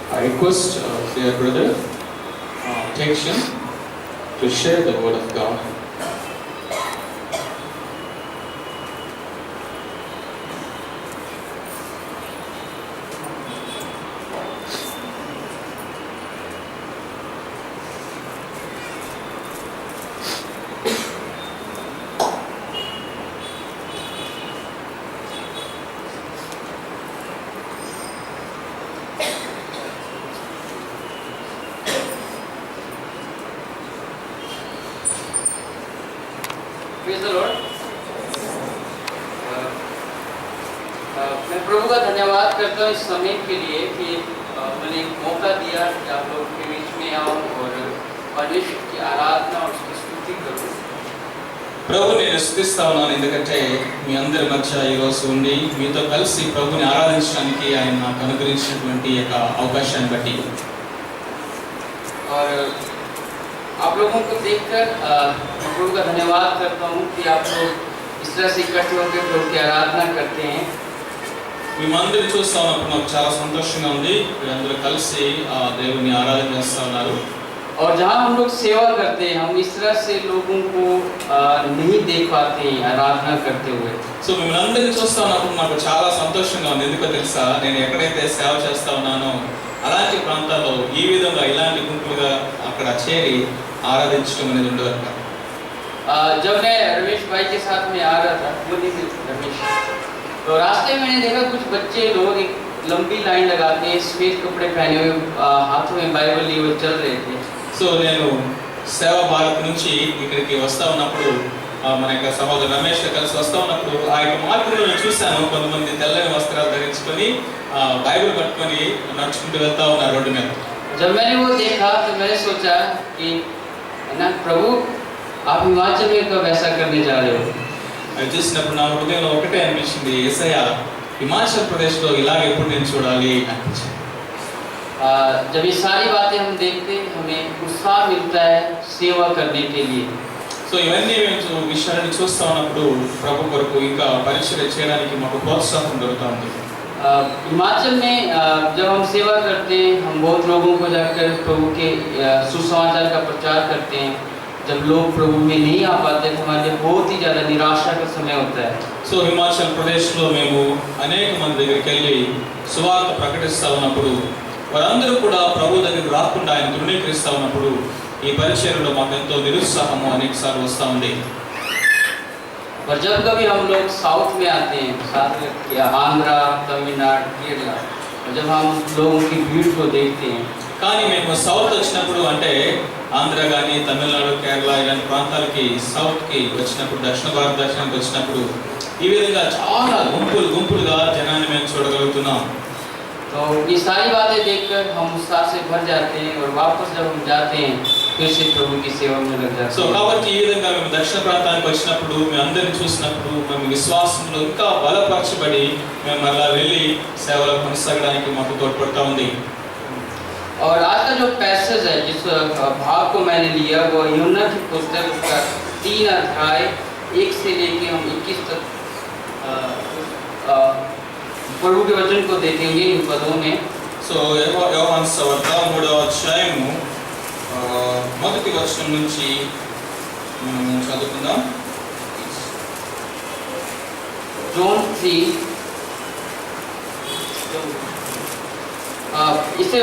I request dear brother Tekshan to share the word of God. Praise the Lord. मैं प्रभु का धन्यवाद करता हूँ इस समय के लिए कि मैंने एक मौका दिया कि आप लोग के बीच में आऊँ और परमेश्वर की आराधना और उसकी स्तुति करूँ। ప్రభు నేను స్తుతిస్తా ఉన్నాను ఎందుకంటే మీ అందరి మధ్య ఈ రోజు ఉండి మీతో కలిసి ప్రభుని ఆరాధించడానికి ఆయన నాకు అనుగ్రహించినటువంటి యొక్క అవకాశాన్ని బట్టి और आप लोगों को देखकर मैं प्रभु का धन्यवाद करता हूँ कि आप लोग इस तरह से इकट्ठे होकर प्रभु की आराधना करते हैं। మేమందరిని చూస్తా ఉన్నప్పుడు నాకు చాలా సంతోషంగా ఉంది మీరందరూ కలిసి దేవుని ఆరాధన చేస్తా ఉన్నారు। और जहाँ हम लोग सेवा करते हैं हम इस तरह से लोगों को नहीं देख पाते हैं आराधना करते हुए। సో మిమ్మల్ని అందరిని చూస్తా ఉన్నప్పుడు నాకు చాలా సంతోషంగా ఉంది ఎందుకో తెలుసా నేను ఎక్కడైతే సేవ చేస్తా ఉన్నానో అలాంటి ప్రాంతాల్లో ఈ విధంగా ఇలాంటి గుంపులుగా అక్కడ చేరి ఆరాధించడం అనేది ఉండదు। जब मैं रमेश भाई के साथ में आ रहा था रमेश तो रास्ते में मैंने देखा कुछ बच्चे लोग एक लंबी लाइन लगाते हैं सफेद कपड़े पहने हुए हाथों में बाइबल लिए हुए चल रहे थे। సో నేను సేవ భారత్ నుంచి ఇక్కడికి వస్తా ఉన్నప్పుడు మన యొక్క సహోదరు రమేష్ కలిసి వస్తా ఉన్నప్పుడు ఆ యొక్క మార్గంలో నేను చూశాను కొంతమంది తెల్లని వస్త్రాలు ధరించుకొని బైబిల్ పట్టుకొని నడుచుకుంటూ వెళ్తా ఉన్నారు రోడ్డు మీద। जब मैंने वो देखा तो मैंने सोचा कि ना प्रभु आप हिमाचल में कब ऐसा करने जा रहे हो। అది చూసినప్పుడు నా హృదయంలో ఒకటే అనిపించింది యేసయ్య హిమాచల్ ప్రదేశ్లో ఇలాగ ఎప్పుడు నేను చూడాలి అనిపించింది। जब ये सारी बातें हम देखते हैं हमें उत्साह मिलता है सेवा करने के लिए। సో ఇవన్నీ మేము విషయాన్ని చూస్తా ఉన్నప్పుడు ప్రభు కొరకు ఇంకా పరిచర్య చేయడానికి మాకు ప్రోత్సాహం దొరుకుతా ఉంది। हिमाचल में जब हम सेवा करते हैं हम बहुत लोगों को जाकर प्रभु के सुसमाचार का प्रचार करते हैं। जब लोग प्रभु में नहीं आ पाते तो हमारे लिए बहुत ही ज़्यादा निराशा का समय होता है। సో హిమాచల్ ప్రదేశ్లో మేము అనేక మంది దగ్గరికి వెళ్ళి సువార్త ప్రకటిస్తా ఉన్నప్పుడు వారందరూ కూడా ప్రభు దగ్గరికి రాకుండా ఆయన తృణీకరిస్తా ఉన్నప్పుడు ఈ పరిచర్యలో మాకు ఎంతో నిరుత్సాహము అనేకసార్లు వస్తూ ఉంది। और जब कभी हम लोग साउथ में आते हैं साथ या आंध्रा तमिलनाडु केरला जब हम लोगों की भीड़ को देखते हैं కానీ మేము సౌత్ వచ్చినప్పుడు అంటే ఆంధ్ర కానీ తమిళనాడు కేరళ ఇలాంటి ప్రాంతాలకి సౌత్కి వచ్చినప్పుడు దక్షిణ భారతదేశానికి వచ్చినప్పుడు ఈ విధంగా చాలా గుంపులుగా జనాన్ని మేము చూడగలుగుతున్నాం। तो ये सारी बातें देखकर हम उत्साह से भर जाते हैं और वापस जब हम जाते हैं फिर से प्रभु की सेवा में लग जाते हैं। సో కాబట్టి ఈ విధంగా మేము దక్షిణ ప్రాంతానికి వచ్చినప్పుడు మేము అందరిని చూసినప్పుడు మేము విశ్వాసంలో ఇంకా బలపరచబడి మేము మరలా వెళ్ళి సేవలో కొనసాగడానికి మాకు తోడ్పడతా ఉంది। और आज का जो पैसेज है जिस भाग को मैंने लिया वो यूहन्ना की पुस्तक का 3 अध्याय 1 से लेके हम 21 तक प्रभु के वचन को देखेंगे इन पदों में। సో యోహాను సువార్త 3వ అధ్యాయము మొదటి వచనం నుంచి మనం చదువుకుందాం। जॉन 3 इसे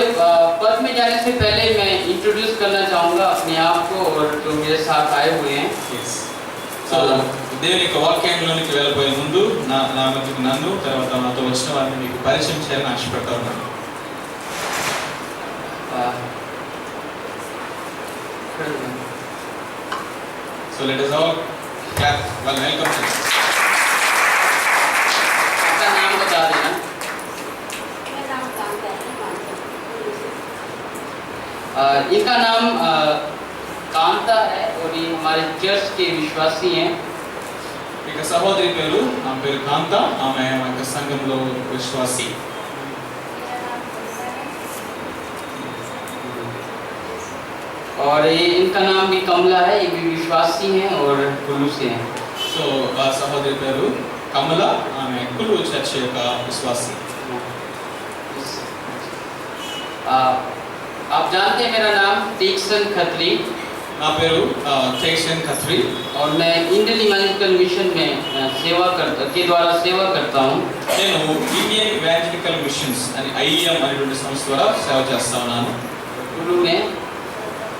पद में जाने से पहले मैं इंट्रोड्यूस करना चाहूँगा अपने आप को और जो मेरे साथ आए हुए हैं। సో దేవుని యొక్క వాక్యంలోనికి వెళ్ళబోయే ముందు నా మధ్యకు నన్ను తర్వాత నాతో వచ్చిన వారిని మీకు పరిచయం చేయాలని ఆశపడతా ఉన్నాను। So let us all clap while welcome। आपका नाम बता देना। इनका नाम कांता है और ये हमारे चर्च के विश्वासी हैं। ఇక సహోదరి పేరు ఆమె పేరు కాంత ఆమె మా యొక్క సంఘంలో విశ్వాసి। और ये इनका नाम भी कमला है ये भी विश्वासी हैं और कुल्लू से हैं। సో ఆ సహోదరి పేరు కమల ఆమె కులు చర్చ్ యొక్క విశ్వాసి। आप जानते हैं मेरा नाम टेक्सन खत्री నా పేరు టేక్షన్ ఖత్రి और मैं इंडियन इवेंजेलिकल मिशन में के द्वारा सेवा करता हूँ। నేను ఇండియన్ ఇవాంజలికల్ మిషన్స్ అని ఐఎం అనేటువంటి సంస్థ ద్వారా సేవ చేస్తా ఉన్నాను. कुल्लू में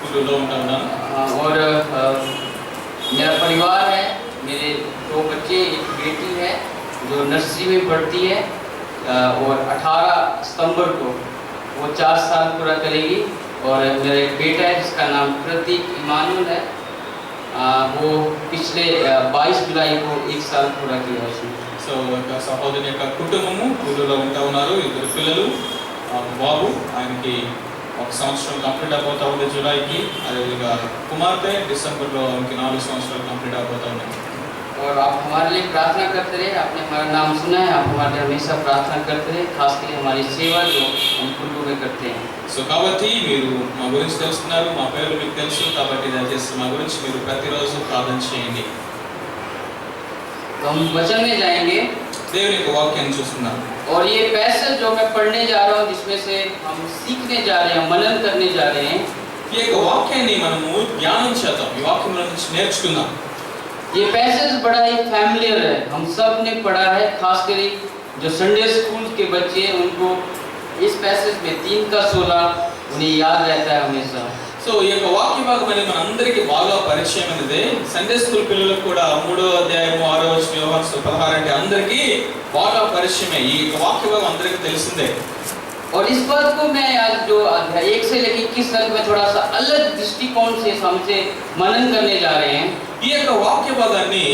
కుల్లూరులో ఉంటా ఉన్నాను. और मेरा परिवार है, मेरे 2 बच्चे, एक बेटी है जो नर्सरी में पढ़ती है और 18 सितंबर को वो 4 साल पूरा करेगी। और मेरा एक बेटा है जिसका नाम प्रतीक इमानुअल है, वो पिछले 22 जुलाई को 1 साल पूरा किया उसने। సో ఒక సహోదరుని యొక్క కుటుంబము కుల్లూరులో ఉంటా ఉన్నారు. 2 పిల్లలు, బాబు ఆయనకి 1 సంవత్సరం కంప్లీట్ అయిపోతా ఉంది జూలైకి. అదేవిధంగా కుమార్తె డిసెంబర్లో ఆమెకి 4 సంవత్సరాలు కంప్లీట్ అయిపోతా ఉన్నాయి. और आप हमारे लिए प्रार्थना करते रहे, आपने हमारा नाम सुना है, आप हमारे लिए हमेशा प्रार्थना करते रहे, खास करके हमारी सेवा जो हम कुल्लू में करते हैं। సో కాబట్టి మీరు మా గురించి తెలుస్తున్నారు, మా పేరు మీకు తెలుసు, కాబట్టి దయచేసి మా గురించి మీరు ప్రతిరోజు ప్రార్థన చేయండి. तो हम वचन में जाएंगे దేవుని యొక్క వాక్యాన్ని చూస్తున్నాం. और ये पैसेज जो मैं पढ़ने जा रहा हूँ जिसमें से हम सीखने जा रहे हैं, मनन करने जा रहे हैं, ఈ యొక్క వాక్యాన్ని మనము ధ్యానం చేద్దాం, ఈ వాక్యంలో నుంచి నేర్చుకుందాం. ये पैसेज बड़ा ही फैमिलियर है, हम सब ने पढ़ा है, खास कर जो संडे स्कूल के बच्चे हैं उनको इस पैसेज में 3 का 16 उन्हें याद रहता है हमेशा। సో ఈ యొక్క వాక్య భాగం అనేది మనందరికీ బాగా పరిచయమైనదే. సండే స్కూల్ పిల్లలకు కూడా 3వ అధ్యాయము 6వ వచనం యోహాను 16 అంటే అందరికీ బాగా పరిచయమే. ఈ యొక్క వాక్య భాగం అందరికీ తెలిసిందే. और इस बात को मैं आज जो अध्याय 1 से लेकर 21 तक में थोड़ा सा अलग दृष्टिकोण से हमसे मनन करने जा रहे हैं। ఈ యొక్క వాక్య భాగాన్ని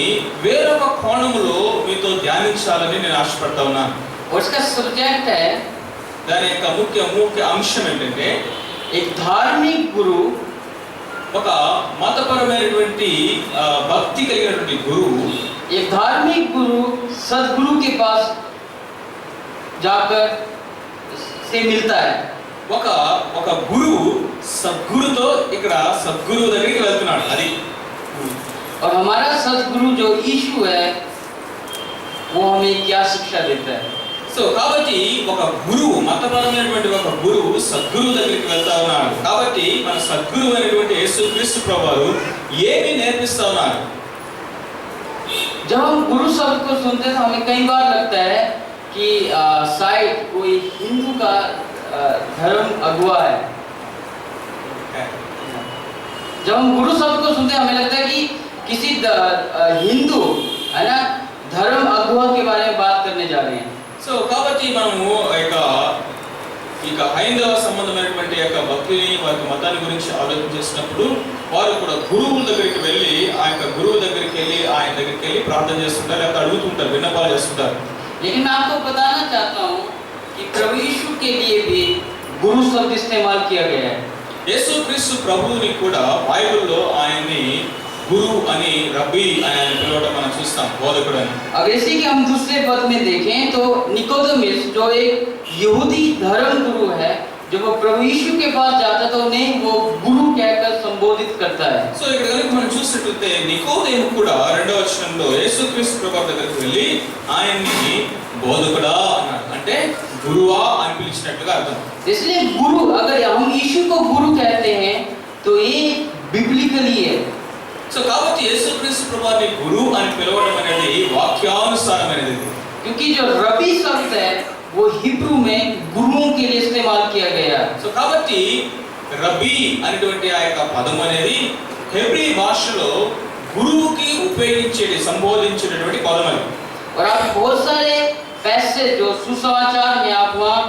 వేరొక కోణములో మీతో ధ్యానించాలని నేను ఆశపడతా ఉన్నాను. और इसका सब्जेक्ट है, దాని యొక్క ముఖ్య అంశం ఏంటంటే एक धार्मिक गुरु, ఒక మతపరమైనటువంటి భక్తి కలిగినటువంటి గురువు, एक धार्मिक गुरु सदगुरु के पास जाकर से मिलता है। ఒక గురువు సద్గురుతో ఇక్కడ సద్గురువు దగ్గరికి వెళ్తున్నాడు. అది और हमारा सदगुरु जो यीशु है वो हमें क्या शिक्षा देता है। సో కాబట్టి ఒక గురువు, మతపరమైనటువంటి ఒక గురువు సద్గురువు దగ్గరికి వెళ్తా ఉన్నాడు. కాబట్టి మన సద్గురువు అయినటువంటి యేసుక్రీస్తు ప్రభువు ఏమి నేర్పిస్తా ఉన్నారు? जब हम गुरु शब्द को सुनते हैं तो हमें कई बार लगता है कि शायद कोई हिंदू का धर्म अगुवा है। जब हम गुरु शब्द को सुनते हैं हमें लगता है कि किसी हिंदू है ना धर्म अगुवा के बारे में बात करने जा रहे हैं। సో కాబట్టి మనము ఇక హైందవ సంబంధమైనటువంటి యొక్క భక్తిని, వారి మతాన్ని గురించి ఆలోచన చేసినప్పుడు వారు కూడా గురువుల దగ్గరికి వెళ్ళి ఆ యొక్క గురువు దగ్గరికి వెళ్ళి ఆయన దగ్గరికి వెళ్ళి ప్రార్థన చేస్తుంటారు, లేకపోతే అడుగుతుంటారు, విన్నపాలు చేస్తుంటారు. लेकिन मैं आपको बताना चाहता हूँ कि प्रभु यीशु के लिए भी गुरु शब्द इस्तेमाल किया गया है। యేసుక్రీస్తు ప్రభువుని కూడా బైబిల్లో ఆయన్ని గురు అని, రబ్బీ అని ఆయన పిలవడం మనం చూస్తాం, బోధకుడు అని. अगर इसी के हम दूसरे पद में देखें तो निकोदेमुस जो एक यहूदी धर्म गुरु है, जब वो प्रभु यीशु के पास जाता तो उन्हें वो गुरु कहकर संबोधित करता है। సో ఇక్కడ కనుక మనం చూసినట్లయితే నికోదేము కూడా 2వ వచనంలో యేసుక్రీస్తు ప్రభువు దగ్గరికి వెళ్ళి ఆయన్ని బోధకుడా అన్నాడు, అంటే గురువా అని పిలిచినట్టుగా అర్థం. इसलिए गुरु, अगर हम यीशु को गुरु कहते हैं तो ये बिब्लिकली है। సో కాబట్టి యేసుక్రీస్తు ప్రభువుని గురు అని పిలవడం అనేది వాక్యానుసారమైనది. क्योंकि जो रबी शब्द है वो हिब्रू में गुरुओं के लिए इस्तेमाल किया गया। సో కాబట్టి రబ్బీ అనేటువంటి ఆ యొక్క పదం అనేది హెబ్రీ భాషలో గురువుకి సంబోధించేటటువంటి పదం అది. और आप बहुत सारे पैसेज जो सुसमाचार में आप वहाँ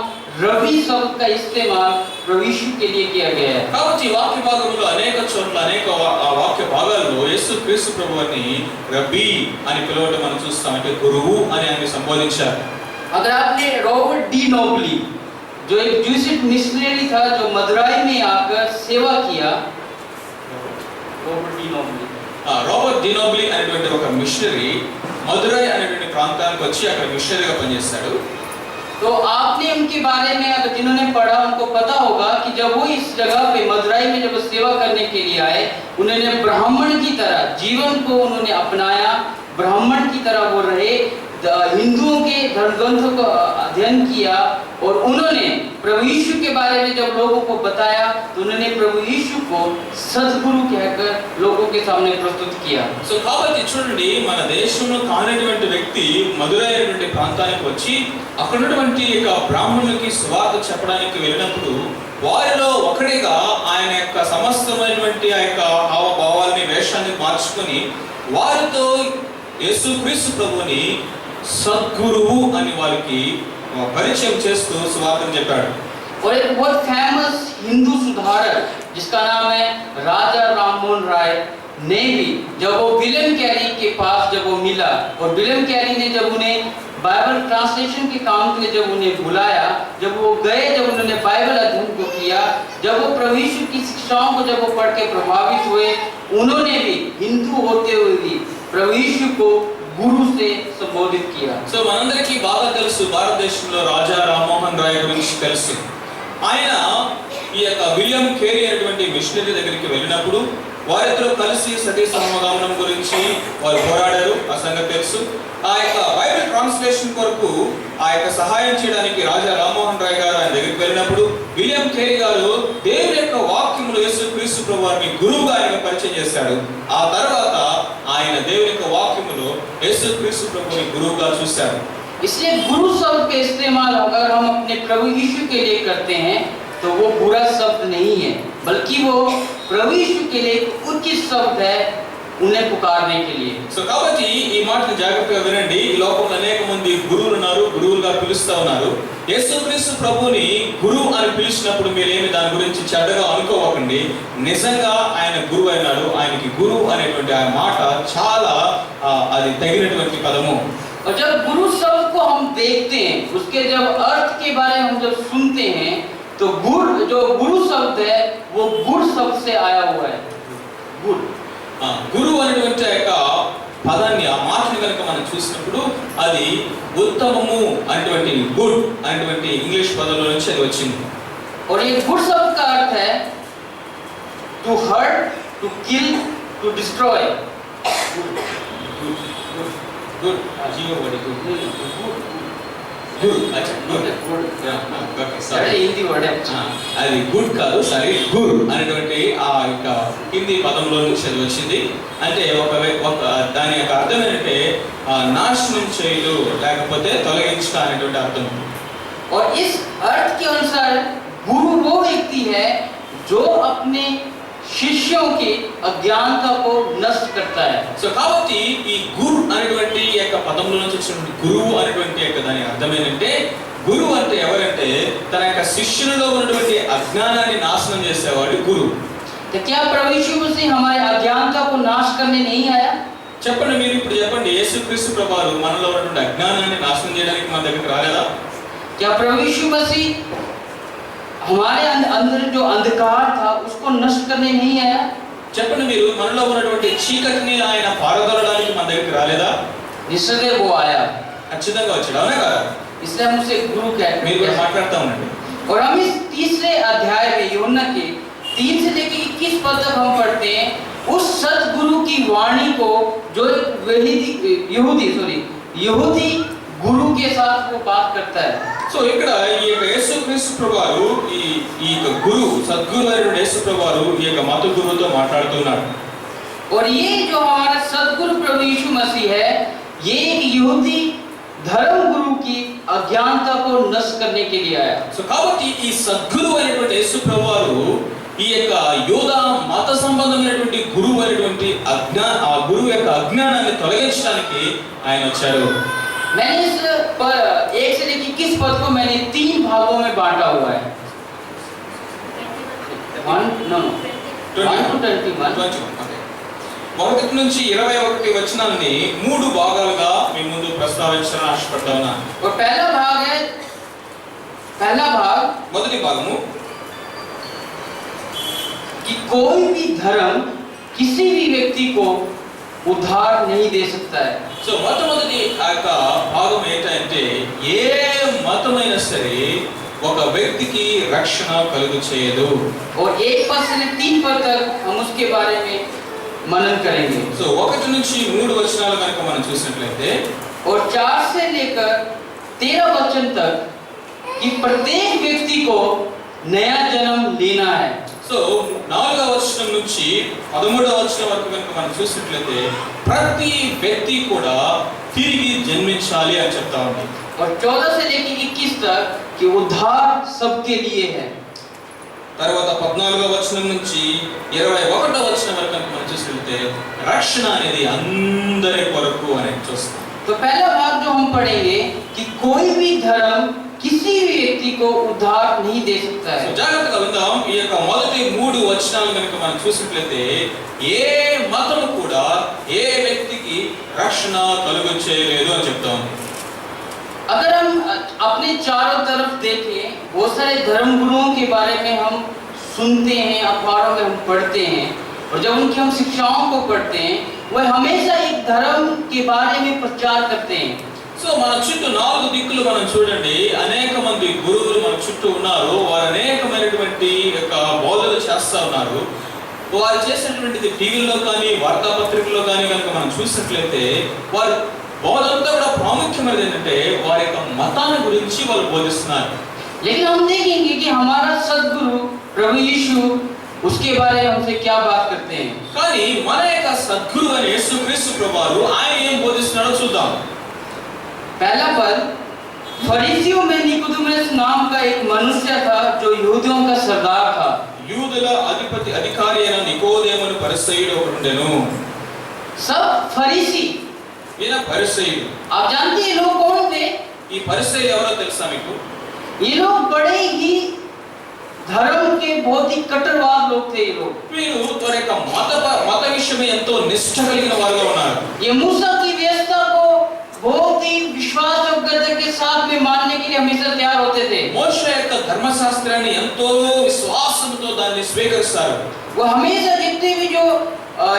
रबी शब्द का इस्तेमाल प्रभु यीशु के लिए किया गया है। కాబట్టి వాక్య భాగంలో అనేక చోట్ల అనేక వాక్య భాగాల్లో యేసుక్రీస్తు ప్రభువుని రబ్బీ అని పిలవడం మనం చూస్తాం, అంటే గురువు అని ఆయన సంబోధించారు. अगर आपने रॉबर्ट डी नोबली जो एक ज्यूइश मिशनरी था जो मदुराई में आकर सेवा किया, రాబర్ట్ డి నోబ్లీ అనేటువంటి ఒక మిషనరీ మదురై అనేటువంటి ప్రాంతానికి వచ్చి అక్కడ మిషనరీగా పనిచేస్తాడు. तो आपने उनके बारे में, अगर जिन्होंने पढ़ा उनको पता होगा कि जब वो इस जगह पे मदुराई में जब सेवा करने के लिए आए, उन्होंने ब्राह्मण की तरह जीवन को उन्होंने अपनाया, ब्राह्मण की तरह वो रहे, हिंदुओं के धर्म ग्रंथों को अध्ययन किया और उन्होंने प्रभु यीशु के बारे में जब लोगों को बताया तो उन्होंने प्रभु यीशु को सद्गुरु कहकर लोगों के सामने प्रस्तुत किया। సో కాబట్టి చూడండి, మన దేశంలో కానిటువంటి వ్యక్తి మధురైనటువంటి ప్రాంతానికి వచ్చి అక్కడ ఉన్నటువంటి బ్రాహ్మణులకి సువార్త చెప్పడానికి వెళ్ళినప్పుడు వారిలో ఒకటిగా ఆయన యొక్క సమస్తమైనటువంటి ఆ యొక్క హావభావాలని వేషాన్ని మార్చుకొని వారితో యేసుక్రీస్తు ప్రభుని సద్గురువు అని వారికి పరిచయం చేస్తూ సువార్తను చెప్పాడు। और एक बहुत फेमस हिंदू सुधारक जिसका नाम है राजा राममोहन राय ने भी जब वो विलियम कैरी के पास जब वो मिला और विलियम कैरी ने जब उन्हें बाइबल ट्रांसलेशन के काम के लिए जब उन्हें बुलाया, जब वो गए, जब उन्होंने बाइबल अध्ययन को किया, जब वो प्रभु यीशु की शिक्षाओं को जब वो पढ़ के प्रभावित हुए, उन्होंने भी हिंदू होते हुए भी प्रभु यीशु को गुरु से संबोधित किया। సో మనందరికీ బాగా తెలుసు, భారతదేశంలో రాజా రామ్మోహన్ రాయ్ గురించి తెలుసు। ఆయన ఈ యొక్క విలియం కేరీ అనేటువంటి మిషనరీ దగ్గరికి వెళ్ళినప్పుడు వారిద్దరూ కలిసి సతీ సహగమనం గురించి వారు పోరాడారు, ఆ సంగతి తెలుసు। ఆ యొక్క బైబిల్ ట్రాన్స్లేషన్ కొరకు ఆ యొక్క సహాయం చేయడానికి రాజా రామ్మోహన్ రాయ్ గారు ఆయన దగ్గరికి వెళ్ళినప్పుడు విలియం కేరీ గారు దేవుని యొక్క వాక్యములు యేసుక్రీస్తు ప్రభువుని గురువుగా ఆయన పరిచయం చేశాడు। ఆ తర్వాత ఆయన దేవుని యొక్క వాక్యములు యేసుక్రీస్తు ప్రభువుని గురువుగా చూశారు। इसलिए गुरु शब्द का इस्तेमाल अगर हम अपने प्रभु यीशु के लिए करते हैं तो वो बुरा शब्द नहीं है, बल्कि वो प्रभु यीशु के लिए एक उचित शब्द है उन्हें पुकारने के लिए। సో కాబట్టి ఈ మాటను జాగ్రత్తగా వినండి। ఈ లోకంలో అనేక మంది గురువులు ఉన్నారు, గురువులుగా పిలుస్తా ఉన్నారు। యేసుక్రీస్తు ప్రభువుని గురువు అని పిలిచినప్పుడు మీరేమి దాని గురించి చెడ్డగా అనుకోవకండి। నిజంగా ఆయన గురువు అయినాడు, ఆయనకి గురువు అనేటువంటి ఆ మాట చాలా అది తగినటువంటి పదము। और जब गुरु शब्द को हम देखते हैं, उसके जब अर्थ के बारे में हम जब सुनते हैं तो जो गुरु शब्द है वो गुड़ शब्द से आया हुआ है। गुड़ గురువు అనేటువంటి యొక్క పదాన్ని ఆ మాటని కనుక మనం చూసినప్పుడు అది ఉత్తమము అనేటువంటి గుడ్ అనేటువంటి ఇంగ్లీష్ పదంలో నుంచి అది వచ్చింది। और ये गुड़ शब्द का अर्थ है to hurt, to kill, to destroy. Good जीव वर्ड गुड अच्छा गुड సరే హిందీ వర్డ్ అది గుడ్ కాదు, సారీ గుర్ అనేటువంటి ఆ యొక్క హిందీ పదంలో నుంచి అది వచ్చింది। అంటే ఒక దాని యొక్క అర్థం ఏంటంటే నాశనం చేయలు లేకపోతే తొలగించడం అనేటువంటి అర్థం। और इस अर्थ के अनुसार गुरु वो व्यक्ति है जो अपने शिष्यों की अज्ञानता को नष्ट करता है। సో కాబట్టి ఈ గురు అనేటువంటి యొక్క పదంలో నుంచి వచ్చిన గురువు అనేటువంటి యొక్క దాని అర్థం ఏంటంటే గురువు అంటే ఎవరంటే తన యొక్క శిష్యులలో ఉన్నటువంటి అజ్ఞానాన్ని నాశనం చేసేవాడు గురువు। तो क्या प्रभु यीशु मसीह हमारे अज्ञानता को नाश करने नहीं आया? చెప్పండి, మీరు ఇప్పుడు చెప్పండి, యేసుక్రీస్తు ప్రభువు మనలో ఉన్నటువంటి అజ్ఞానాన్ని నాశనం చేయడానికి మన దగ్గరికి రాలేదా? क्या प्रभु यीशु मसीह हमारे अंदर जो अंधकार था उसको नष्ट करने नहीं आया? చెప్పండి, మీరు మనలో ఉన్నటువంటి చీకటిని ఆయన పారదోలడానికి మన దగ్గరికి రాలేదా? निश्चय वो आया, ఖచ్చితంగా వచ్చాడు, అవునా కదా? इसलिए हम उसे गुरु कहते మీరు కూడా हैं। మాట్లాడుతూ ఉండండి। और हम इस तीसरे अध्याय में यूहन्ना के 3 से लेकर 21 पद तक हम पढ़ते हैं उस सतगुरु की वाणी को जो यहूदी गुरु के साथ वो बात करता है। సో ఇక్కడ ఈ యొక్క యేసుక్రీస్తు ప్రభువు ఈ యొక్క గురు సద్గురు అయిన యేసు ప్రభువు ఈ యొక్క మత గురువుతో మాట్లాడుతున్నాడు। और ये जो हमारा सतगुरु प्रभु यीशु मसीह है ये एक यहूदी धर्म गुरु की अज्ञानता को नष्ट करने के लिए आया। సో కాబట్టి ఈ సద్గురు అయినటువంటి యేసు ప్రభువు ఈ యొక్క యోధా మత సంబంధమైనటువంటి గురువు అయినటువంటి ఆ గురువు యొక్క అజ్ఞానాన్ని తొలగించడానికి ఆయన వచ్చాడు। मैंने इस 1 से लेकर 21 पद को मैंने 3 भागों में बांटा हुआ है। 1 to 21 1 నుంచి 21 వచనాలని 3 భాగాలుగా మీ ముందు ప్రస్తావించాలని ఆశపడతా ఉన్నాను। और पहला भाग మొదటి భాగము कि कोई भी धर्म किसी भी व्यक्ति को उद्धार नहीं दे सकता है। సో మొట్టమొదటి ఆ యొక్క భాగం ఏంటంటే ఏ మతమైనా సరే ఒక వ్యక్తికి రక్షణ కలుగు చేయదు। और 1 पद से 3 पद तक हम उसके बारे में मनन करेंगे। సో 1 నుంచి 3 వచనాలు కనుక మనం చూసినట్లయితే और 4 से लेकर 13 वचन तक कि प्रत्येक व्यक्ति को नया जन्म लेना है। సో 4వ వచనం నుంచి 13వ వచనం వరకు కనుక మనం చూసినట్లయితే ప్రతి వ్యక్తి కూడా తిరిగి జన్మించాలి అని చెప్తా ఉంది. और 14 से लेकर 21 तक कि उद्धार सबके लिए है। తర్వాత 14వ వచనం నుంచి 21వ వచనం వరకు కనుక మనం చూసినట్లయితే రక్షణ అనేది అందరి కొరకు అని చూస్తాం. तो पहला भाग जो हम पढ़ेंगे कि कोई भी धर्म किसी भी व्यक्ति को उद्धार नहीं दे सकता है। జాగ్రత్తగా విందాం. ఈ యొక్క మొదటి 3 వచనాలు కనుక మనం చూసినట్లయితే ఏ మతము కూడా ఏ వ్యక్తికి రక్షణ కలుగ చేయలేదు అని చెప్తా ఉంది. अगर हम अपने चारों तरफ देखें, बहुत सारे धर्म गुरुओं के बारे में हम सुनते हैं, अखबारों में हम पढ़ते हैं, और जब उनकी हम शिक्षाओं को पढ़ते हैं, वह हमेशा एक धर्म के बारे में प्रचार करते हैं। సో మన చుట్టూ 4 దిక్కులు మనం చూడండి, అనేక మంది గురువులు మన చుట్టూ ఉన్నారు. వారు అనేకమైనటువంటి యొక్క బోధనలు చేస్తా ఉన్నారు. వారు చేసినటువంటిది టీవీలో కానీ వార్తాపత్రికల్లో కానీ కనుక మనం చూసినట్లయితే వారు బోధనంతా కూడా ప్రాముఖ్యమైనది ఏంటంటే వారి యొక్క మతాన్ని గురించి వాళ్ళు బోధిస్తున్నారు. लेकिन हम देखेंगे कि हमारा सद्गुरु प्रभु यीशु उसके बारे में हमसे क्या बात करते हैं। కానీ మన యొక్క సద్గురు అయిన యేసుక్రీస్తు ప్రభువారు ఆయన ఏం బోధిస్తున్నాడో చూద్దాం. पहला पद, फरीसियों में निकोदेमुस नाम का एक मनुष्य था जो यहूदियों का सरदार था। యూదుల అధికారి అయిన నికోదేమును పరిసయ్యుడు ఒకడు ఉండెను. सब फरीसी, ఈయన పరిసయ్యుడు. आप जानते हैं ये लोग कौन थे? ఈ పరిసయ్యులు ఎవరో తెలుసా మీకు? ये लोग बड़े ही धर्म के बहुत ही कट्टरवाद लोग थे। ये लोग వీరు వారి యొక్క మత విషయమే ఎంతో నిష్ఠ కలిగిన వారుగా ఉన్నారు. ये मूसा की व्यवस्था को बहुत ही विश्वास योग्यता के साथ में मानने के लिए हमेशा तैयार होते थे। మోషే యొక్క ధర్మశాస్త్రాన్ని ఎంతో విశ్వాసంతో దాన్ని స్వీకరిస్తారు. वो हमेशा जितने भी जो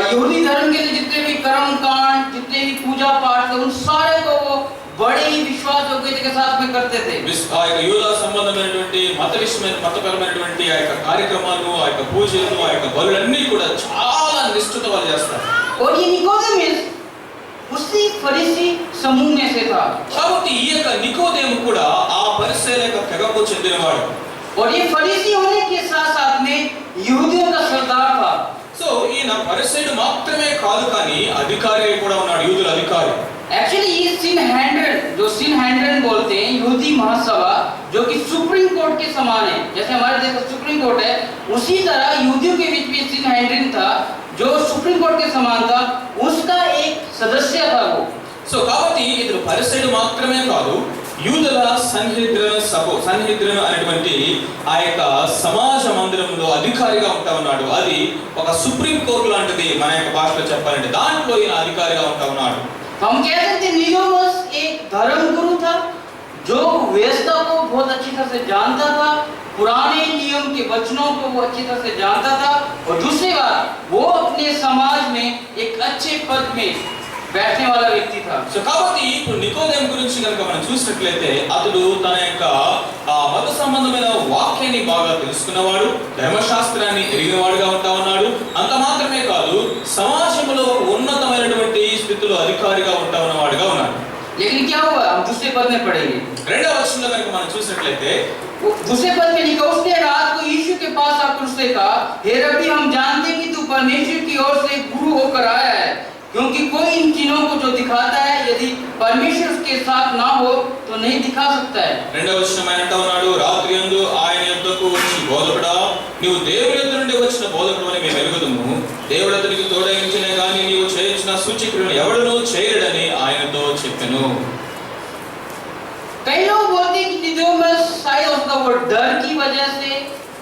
यहूदी धर्म के जितने भी कर्म कांड, जितने भी पूजा पाठ थे, उन सारे को वो बड़े ही विश्वास योग्यता के साथ में करते थे। ఆ యొక్క యూదా సంబంధమైనటువంటి మతపరమైనటువంటి ఆ యొక్క కార్యక్రమాలు, ఆ యొక్క పూజలు, ఆ యొక్క బలులన్నీ కూడా చాలా నిష్ఠతో వాళ్ళు చేస్తారు. और ये निकोदेमुस उसी फरीसी समूह में से था। కాబట్టి ఈ యొక్క నికోదేము కూడా ఆ పరిసయ్యుల యొక్క తెగకు చెందినవాడు. और ये फरीसी होने के साथ साथ में यहूदियों का सरदार था। సో ఈయన పరిసయ్యుడు మాత్రమే కాదు కానీ అధికారి కూడా ఉన్నాడు, యూదుల అధికారి. एक्चुअली ये सिनहेड्रिन, जो सिनहेड्रिन बोलते हैं यहूदी महासभा, जो कि सुप्रीम कोर्ट के समान है। जैसे हमारे देश का सुप्रीम कोर्ट है, उसी तरह यहूदियों के बीच भी सिनहेड्रिन था जो सुप्रीम कोर्ट के समान था, उसका एक सदस्य था वो। సో కాబట్టి ఇతను పరిసయ్యుడు మాత్రమే కాదు, యూదుల సన్హెద్రిన్ అనేటువంటి ఆ యొక్క సమాజ మందిరంలో అధికారిగా ఉంటా ఉన్నాడు. అది ఒక సుప్రీం కోర్టు లాంటిది మన యొక్క భాషలో చెప్పాలంటే. దాంట్లో ఈయన అధికారిగా ఉంటా ఉన్నాడు. हम कह सकते हैं निकोदेमुस एक धर्म गुरु था जो व्यवस्था को बहुत अच्छी तरह से जानता था, पुराने नियम के वचनों को वो अच्छी तरह से जानता था, और दूसरी बात वो अपने समाज में एक अच्छे पद में बैठने वाला व्यक्ति था। సో కాబట్టి ఇప్పుడు నికోదేము గురించి కనుక మనం చూసినట్లయితే అతడు తన యొక్క ఆ మత సంబంధమైన వాక్యాన్ని బాగా తెలుసుకున్నవాడు, ధర్మశాస్త్రాన్ని ఎరిగినవాడుగా ఉంటా ఉన్నాడు. అంత మాత్రమే కాదు, సమాజంలో ఉన్నతమైనటువంటి స్థితిలో అధికారిగా ఉంటా ఉన్నవాడుగా ఉన్నాడు. लेकिन क्या हुआ, हम दूसरे पद में पढ़ेंगे। 2వ వచనంలో కనుక మనం చూసినట్లయితే दूसरे पद में लिखा, उसने रात को यीशु के पास आकर उससे कहा, हे रब्बी, हम जानते हैं कि तू परमेश्वर की ओर से गुरु होकर आया है, क्योंकि कोई इन चिन्हों को जो दिखाता है यदि परमेश्वर उसके साथ ना हो तो नहीं दिखा सकता है। 2వ వచనం ఆయన అంటా ఉన్నాడు, రాత్రి యందు ఆయన యొద్దకు వచ్చి, బోధకుడా, నీవు దేవుని యొద్ద నుండి వచ్చిన బోధకుడు అని మేము ఎరుగుదుము. దేవుడు అతనికి తోడగించినే గాని నీవు చేయించిన సూచక్రియలను ఎవడునూ చేయలేడని ఆయనతో చెప్పెను. कई लोग बोलते हैं कि निकोदेमुस शायद उसका वो डर की वजह से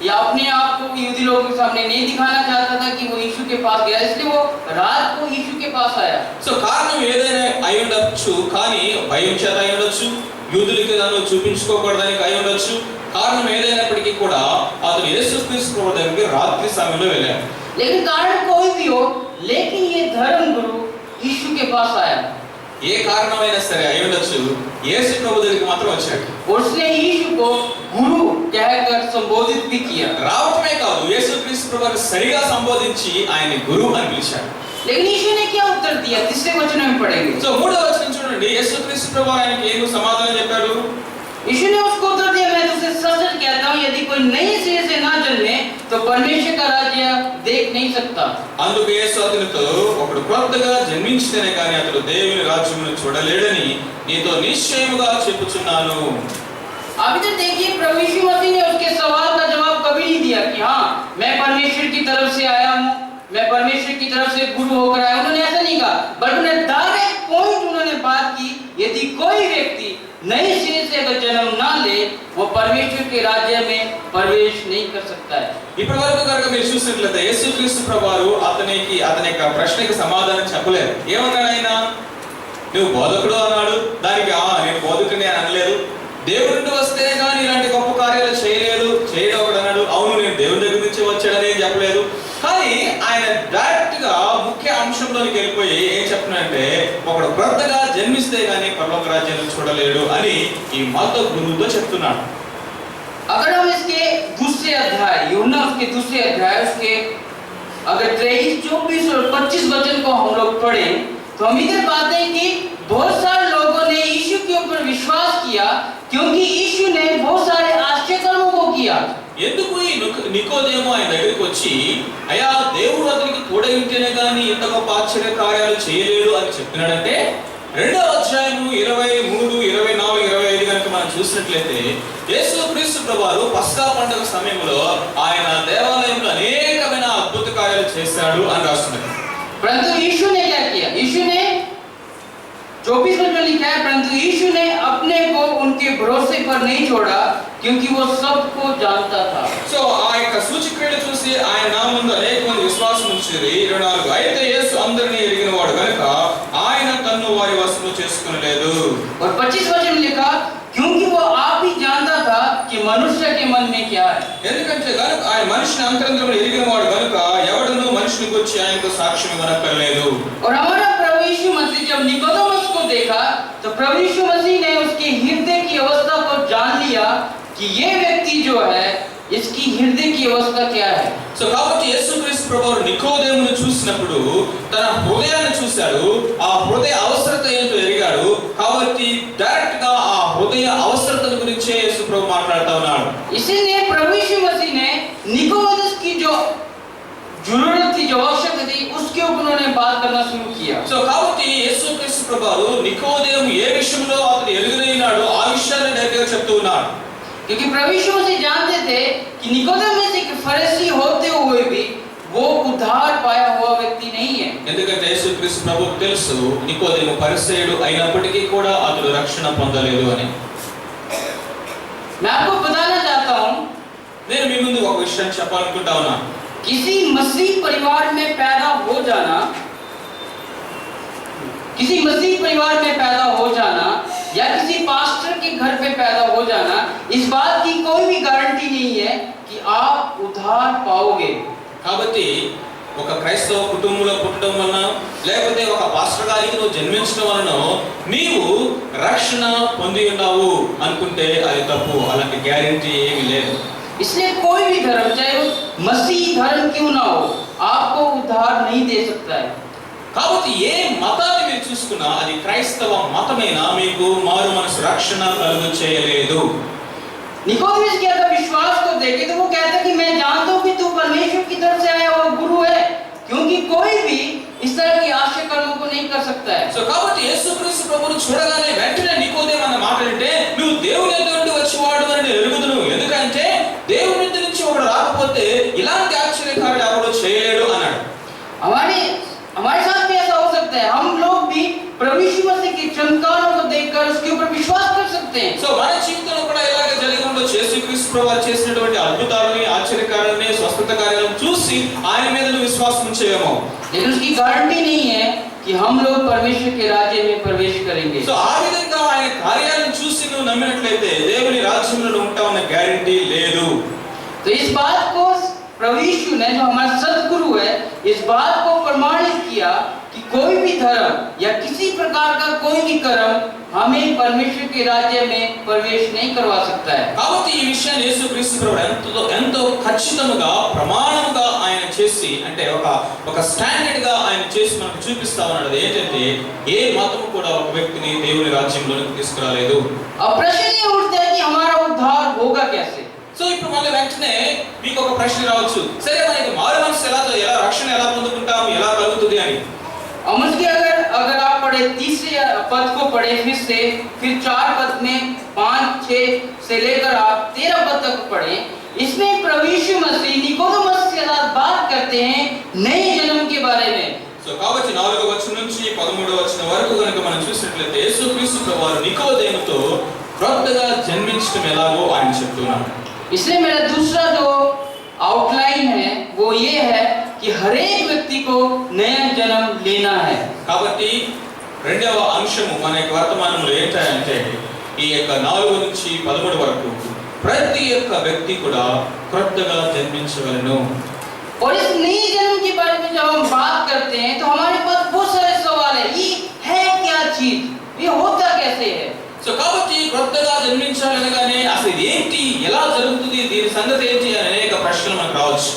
या अपने आप को यहूदी लोगों के सामने नहीं दिखाना चाहता था कि वो यीशु के पास गया, इसलिए वो रात को यीशु के पास आया। సో కారణం ఏదైనా అయి ఉండొచ్చు, కానీ భయం చేత అయి ఉండొచ్చు, యూదులకి దాన్ని చూపించుకోకూడదానికి అయి ఉండొచ్చు. కారణం ఏదైనప్పటికీ కూడా అతను యేసుక్రీస్తు ప్రభు దగ్గరికి రాత్రి సమయంలో వెళ్ళాడు. लेकिन कारण कोई भी हो, लेकिन ये धर्म गुरु यीशु के पास आया। ఏ కారణమైనా సరే అయి ఉండొచ్చు, యేసు ప్రభు దగ్గరికి మాత్రం వచ్చాడు. उसने यीशु को गुरु कहकर संबोधित भी किया। రావటమే కాదు, యేసుక్రీస్తు ప్రభువుని సరిగా సంబోధించి ఆయన్ని గురువు అని పిలిచాడు. लेकिन यीशु ने क्या उत्तर दिया, तीसरे वचन में पढ़ेंगे। సో 3వ వచనం చూడండి యేసుక్రీస్తు ప్రభువు ఆయనకి ఏం సమాధానం చెప్పాడు? यीशु ने उसको उत्तर दिया, मैं तुझसे सच सच कहता हूँ, यदि कोई नए सिरे से ना जन्मे तो परमेश्वर का राज्य देख नहीं सकता। అందుకు యేసు అతనితో, ఒకడు క్రొత్తగా జన్మించితేనే కానీ అతడు దేవుని రాజ్యమును చూడలేడని నీతో నిశ్చయముగా చెప్పుచున్నాను। अभी तक देखिए प्रभु यीशु मसीह ने उसके सवाल का जवाब कभी नहीं दिया कि हाँ मैं परमेश्वर की तरफ से आया हूँ, मैं परमेश्वर की तरफ से गुरु होकर आया। उन्होंने ऐसा नहीं कहा, बल्कि उन्होंने डायरेक्ट पॉइंट उन्होंने बात की, यदि कोई व्यक्ति नए सिरे से अगर जन्म ना ले वो परमेश्वर के राज्य में प्रवेश नहीं कर सकता है। ఇప్పటి వరకు కనుక మీరు చూసినట్లయితే యేసుక్రీస్తు ప్రభువారు అతని యొక్క ప్రశ్నకి సమాధానం చెప్పలేదు। ఏమన్నాడు ఆయన? నువ్వు బోధకుడు అన్నాడు, దానికి నేను బోధకుడిని అని అనలేదు। దేవుడి నుండి వస్తేనే కానీ ఇలాంటి గొప్ప కార్యాలు చేయడం ఒకడు అన్నాడు, అవును నేను దేవుడి దగ్గర నుంచి వచ్చాడని ఏం చెప్పలేదు। కానీ ఆయన డైరెక్ట్ గా ముఖ్య అంశంలోకి వెళ్ళిపోయి ఏం చెప్తున్నాడంటే, ఒకడు క్రొత్తగా జన్మిస్తే గానీ పరలోక రాజ్యాన్ని చూడలేడు అని ఈ మత గురువుతో చెప్తున్నాడు। अगर हम इसके दूसरे अध्याय यूहन्ना उसके दूसरे अध्याय उसके अगर 23, 24 और 25 वचन को हम लोग पढ़ें तो हम इधर पाते हैं कि बहुत सारे लोगों ने यीशु के ऊपर विश्वास किया क्योंकि यीशु ने बहुत सारे आश्चर्य कर्मों को किया। ఎందుకు ఈ నికోదేము ఆయన దగ్గరికి వచ్చి అయ్యా దేవుడు అతనికి తోడై ఉంటేనే కానీ ఇంత గొప్ప ఆశ్చర్య కార్యాలు చేయలేడు అని చెప్పినాడంటే, 2వ అధ్యాయము 23, 24, 25 కనుక మనం చూసినట్లయితే యేసుక్రీస్తు ప్రభువారు పస్కా పండుగ సమయంలో ఆయన దేవాలయంలో అనేకమైన అద్భుత కార్యాలు చేశాడు అని రాస్తున్నారు। परंतु यीशु ने क्या किया? यीशु ने 24 में लिखा है, परंतु यीशु ने अपने को उनके भरोसे पर नहीं छोड़ा क्योंकि वो सबको जानता था। సో ఆ యొక్క సూచక్రియలు చూసి ఆయన నా ముందు అనేక మంది విశ్వాసం ఉంచిరి। 24 అయితే యేసు అందరినీ ఎరిగిన వాడు కనుక ఆయన తన్ను వారి వశము చేసుకొనలేదు। और 25 वचन में लिखा क्योंकि वो आप ही जानता था कि मनुष्य के मन में क्या है। ఎందుకంటే గనుక ఆయన మనిషిని అంతరంగంలో ఎరిగిన వాడు కనుక ఎవడను మనిషిని గురించి ఆయనకు సాక్ష్యం ఇవ్వనక్కర్లేదు। और हमारा प्रभु यीशु मसीह जब निकोदेमुस को देखा तो प्रभु यीशु मसीह ने उसके हृदय की अवस्था को जान लिया कि ये व्यक्ति जो है इसकी हृदय की अवस्था क्या है। సో కాబట్టి యేసుక్రీస్తు ప్రభువు నికోదేమును చూసినప్పుడు తన హృదయాన్ని చూశాడు, ఆ హృదయ అవసరత ఏంటో ఎరిగాడు। కాబట్టి డైరెక్ట్ గా ఆ హృదయ అవసరతల గురించే యేసు ప్రభు మాట్లాడుతూ ఉన్నాడు। इसीलिए प्रभु यीशु मसीह ने निकोदेमुस की जो जरूरत थी, जो आवश्यकता थी, उसके ऊपर उन्होंने बात करना शुरू किया। సో కాబట్టి యేసుక్రీస్తు ప్రభువు నికోదేము ఏ విషయంలో అతను ఎరుగలేనాడో ఆ విషయాన్ని డైరెక్ట్ గా చెప్తూ ఉన్నాడు। क्योंकि प्रभु यीशु मसीह जानते थे कि निकोदेमुस एक फरीसी होते हुए भी वो उद्धार पाया हुआ व्यक्ति नहीं है। ఎందుకంటే యేసుక్రీస్తు ప్రభువుకు తెలుసు నికోదేము పరిసయ్యుడు అయినప్పటికీ కూడా అతడు రక్షణ పొందలేదు అని। मैं आपको बताना चाहता हूँ, నేను మీ ముందు ఒక విషయం చెప్పాలనుకుంటా ఉన్నాను। किसी मसीह परिवार में पैदा हो जाना, किसी मसीह परिवार में पैदा हो जाना या किसी पास्टर के घर पे पैदा हो जाना, इस बात की कोई भी गारंटी नहीं है कि आप उद्धार पाओगे। కాబట్టి ఒక క్రైస్తవ కుటుంబంలో పుట్టడం వలన లేకపోతే ఒక పాస్టర్ గారికి నువ్వు జన్మించడం వలన నీవు రక్షణ పొంది ఉన్నావు అనుకుంటే అది తప్పు। అలాంటి గ్యారెంటీ ఏమీ లేదు। इसलिए कोई भी धर्म, चाहे वो मसीह धर्म क्यों ना हो, आपको उद्धार नहीं दे सकता है। కాబట్టి ఏ మతాన్ని మీరు చూసుకున్నా అది క్రైస్తవ మతమైనా మీకు మారు మనసు రక్షణ కలుగు చేయలేదు। निकोदेमुस क्या था? विश्वास को देखे तो वो कहता कि मैं जानता हूँ कि तू परमेश्वर की तरफ से आया हुआ गुरु है, क्योंकि कोई भी इस तरह की आश्चर्य कर्मों को नहीं कर सकता है। సో కాబట్టి యేసుక్రీస్తు ప్రభువును చూడగానే వెంటనే నికోదేము అన్న మాట అంటే నువ్వు దేవుని యొద్ద నుండి వచ్చివాడు అని నేను ఎరుగుదును, ఎందుకంటే దేవుని యొద్ద నుంచి ఒకడు రాకపోతే ఇలాంటి ఆశ్చర్యకార్యాలు ఎవడో చేయలేడు అన్నాడు। हमारे साथ भी ऐसा हो सकता है, हम लोग भी प्रभु यीशु मसीह के चमत्कारों को देखकर उसके ऊपर विश्वास कर सकते हैं। సో మన జీవితంలో కూడా ఇలాగే జరిగి ఉండొచ్చు। యేసుక్రీస్తు ప్రభువు చేసినటువంటి అద్భుతాలని, ఆశ్చర్యకార్యాలని, స్వస్థత కార్యాలను చూసి ఆయన మీద నువ్వు విశ్వాసం ఉంచేవేమో। लेकिन उसकी गारंटी नहीं है कि हम लोग परमेश्वर के राज्य में प्रवेश करेंगे। సో ఆ విధంగా ఆయన కార్యాలను చూసి నువ్వు నమ్మినట్లయితే దేవుని రాజ్యంలో నువ్వు ఉంటావన్న గ్యారెంటీ లేదు। तो इस बात को प्रभु यीशु ने, जो हमारा सदगुरु है, इस बात को प्रमाणित किया कि कोई भी धर्म या किसी प्रकार का कोई भी कर्म हमें परमेश्वर के राज्य में प्रवेश नहीं करवा सकता है। కాబట్టి ఈ విషయాన్ని యేసుక్రీస్తు ప్రభువు ఎంతో ఖచ్చితంగా ప్రమాణముగా ఆయన చేసి అంటే ఒక స్టాండర్డ్ గా ఆయన చేసి మనకు చూపిస్తా ఉన్నాడు. ఏంటంటే ఏ మతము కూడా ఒక వ్యక్తిని దేవుని రాజ్యంలోకి తీసుకురాలేదు. अब प्रश्न ये उठता है कि हमारा उद्धार होगा कैसे? సో ఇప్పుడు మళ్ళీ వెంటనే మీకు ఒక ప్రశ్న రావచ్చు, సరే మనకి మారు మనసు ఎలా రక్షణ ఎలా పొందుకుంటాము, ఎలా కలుగుతుంది అని. और उसके अगर आप पढ़े तीसरे पद को पढ़े फिर 4 पद में 5, 6 से लेकर आप 13 पद तक पढ़े, इसमें प्रभु यीशु मसीह निकोदेमुस के साथ बात करते हैं नए जन्म के बारे में. సో కాబట్టి 4వ వచనం నుంచి 13వ వచనం వరకు గనుక మనం చూసినట్లయితే యేసుక్రీస్తు ప్రభువారు నికోదేముతో క్రొత్తగా జన్మించడం ఎలాగో ఆయన చెప్తున్నారు. इसलिए मेरा दूसरा जो आउटलाइन है वो ये है कि हर एक व्यक्ति को नया जन्म लेना है. కాబట్టి రెండవ అంశము మన యొక్క వర్తమానంలో ఏంటంటే ఈ యొక్క 4 నుంచి 13 వరకు ప్రతి ఒక్క వ్యక్తి కూడా క్రొత్తగా జన్మించవలెను. और इस नए जन्म के बारे में जब हम बात करते हैं तो हमारे पास बहुत सारे सवाल है. ये है क्या चीज, ये होता कैसे है? సో కాబట్టి క్రొత్తగా జన్మించాలనగానే అసలు ఏంటి, ఎలా జరుగుతుంది, దీని సంగతి ఏంటి అనే అనేక ప్రశ్నలు మనకు రావచ్చు.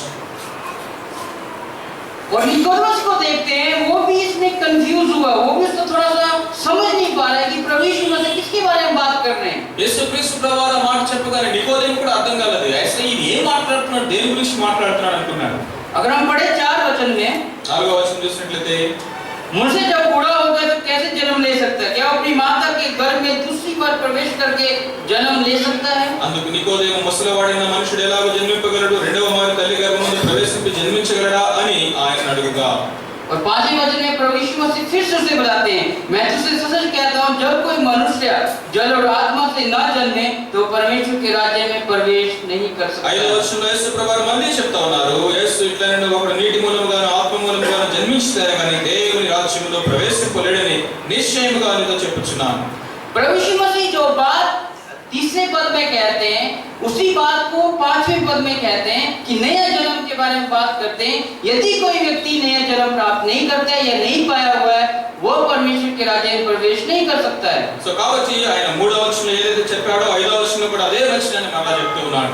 और निकोदेमुस को देखते हैं, वो भी इसमें कंफ्यूज हुआ, वो भी उसको थोड़ा सा समझ नहीं पा रहा है कि प्रभु यीशु मसीह किसके बारे में बात कर रहे हैं. యేసుక్రీస్తు ప్రభువారు మాట చెప్పగానే నికోదేము కూడా అర్థం కాలేదు, అసలు ఇది ఏం మాట్లాడుతున్నాడు, దేని గురించి మాట్లాడుతున్నాడు అనుకున్నాడు. अगर हम पढ़े 4 वचन में 4వ వచనం చూసినట్లయితే मुझसे जब बूढ़ा होगा तो कैसे जन्म ले सकता है? क्या अपनी माता के गर्भ में दूसरी बार प्रवेश करके जन्म ले सकता है? అందుకు నికోదేము ముసలివాడైన మనుషుడు ఎలాగో జన్మింపగలడు, రెండవ మారు తల్లి గర్భమందు ప్రవేశించి జన్మించగలడా అని ఆయన అడుగుగా. और 5वें वचन में प्रभु यीशु मसीह फिर से उसे बताते हैं, मैं तुझसे सच कहता हूं जब कोई मनुष्य जल और आत्मा से न जन्मे तो परमेश्वर के राज्य में प्रवेश नहीं कर सकता. 5వ వచనంలో యేసు ప్రభువారు మళ్ళీ చెప్తా ఉన్నారు, యేసు ఇట్లనే ఒకడు నీటి మూలముగాను ఆత్మ మూలముగాను జన్మించితే గాని దేవుని రాజ్యములో ప్రవేశింపలేడని నిశ్చయముగా నీతో చెప్పుచున్నాను. प्रभु यीशु मसीह जो बात तीसरे पद में कहते हैं उसी बात को 5वें पद में कहते हैं कि नया जन्म के बारे में बात करते हैं. यदि कोई व्यक्ति नया जन्म प्राप्त नहीं करता है या नहीं पाया हुआ है वो परमेश्वर के राज्य में प्रवेश नहीं कर सकता है. సో కాబట్టి ఆయన 3వ వచనంలో ఏదైతే చెప్పాడో 5వ వచనంలో కూడా అదే వచనాన్ని మరలా చెప్తూ ఉన్నాడు.